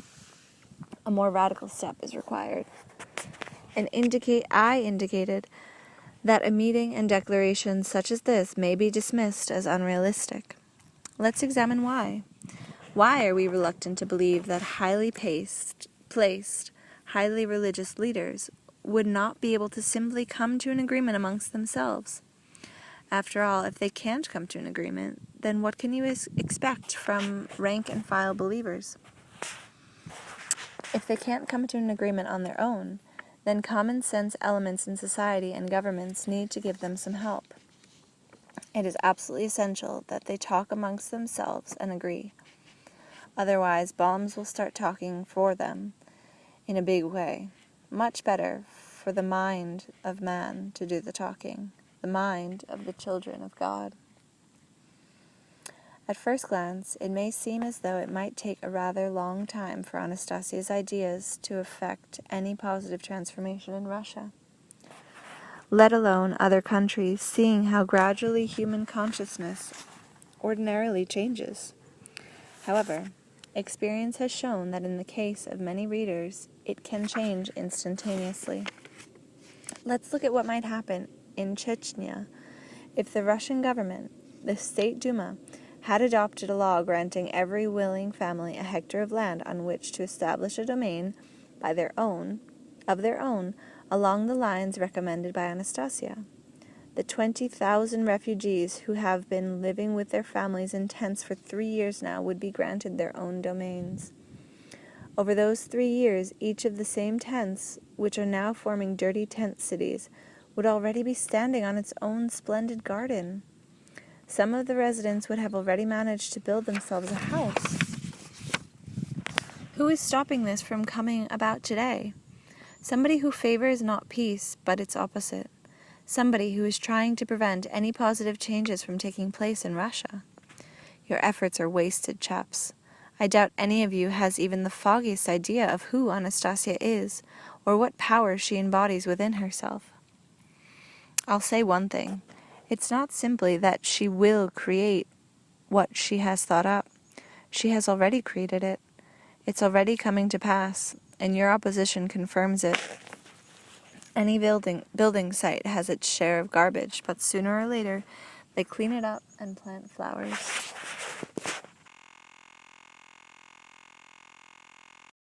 A more radical step is required. I indicated that a meeting and declaration such as this may be dismissed as unrealistic. Let's examine why. Why are we reluctant to believe that highly placed, highly religious leaders would not be able to simply come to an agreement amongst themselves? After all, if they can't come to an agreement, then what can you expect from rank-and-file believers? If they can't come to an agreement on their own, then common-sense elements in society and governments need to give them some help. It is absolutely essential that they talk amongst themselves and agree. Otherwise, bombs will start talking for them in a big way. Much better for the mind of man to do the talking, the mind of the children of God. At first glance, it may seem as though it might take a rather long time for Anastasia's ideas to effect any positive transformation in Russia, let alone other countries, seeing how gradually human consciousness ordinarily changes. However, experience has shown that in the case of many readers, it can change instantaneously. Let's look at what might happen in Chechnya if the Russian government, the State Duma, had adopted a law granting every willing family a hectare of land on which to establish a domain of their own, along the lines recommended by Anastasia. The 20,000 refugees who have been living with their families in tents for 3 years now would be granted their own domains. Over those 3 years, each of the same tents, which are now forming dirty tent cities, would already be standing on its own splendid garden. Some of the residents would have already managed to build themselves a house. Who is stopping this from coming about today? Somebody who favors not peace, but its opposite. Somebody who is trying to prevent any positive changes from taking place in Russia. Your efforts are wasted, chaps. I doubt any of you has even the foggiest idea of who Anastasia is, or what power she embodies within herself. I'll say one thing. It's not simply that she will create what she has thought up. She has already created it. It's already coming to pass, and your opposition confirms it. Any building site has its share of garbage, but sooner or later, they clean it up and plant flowers.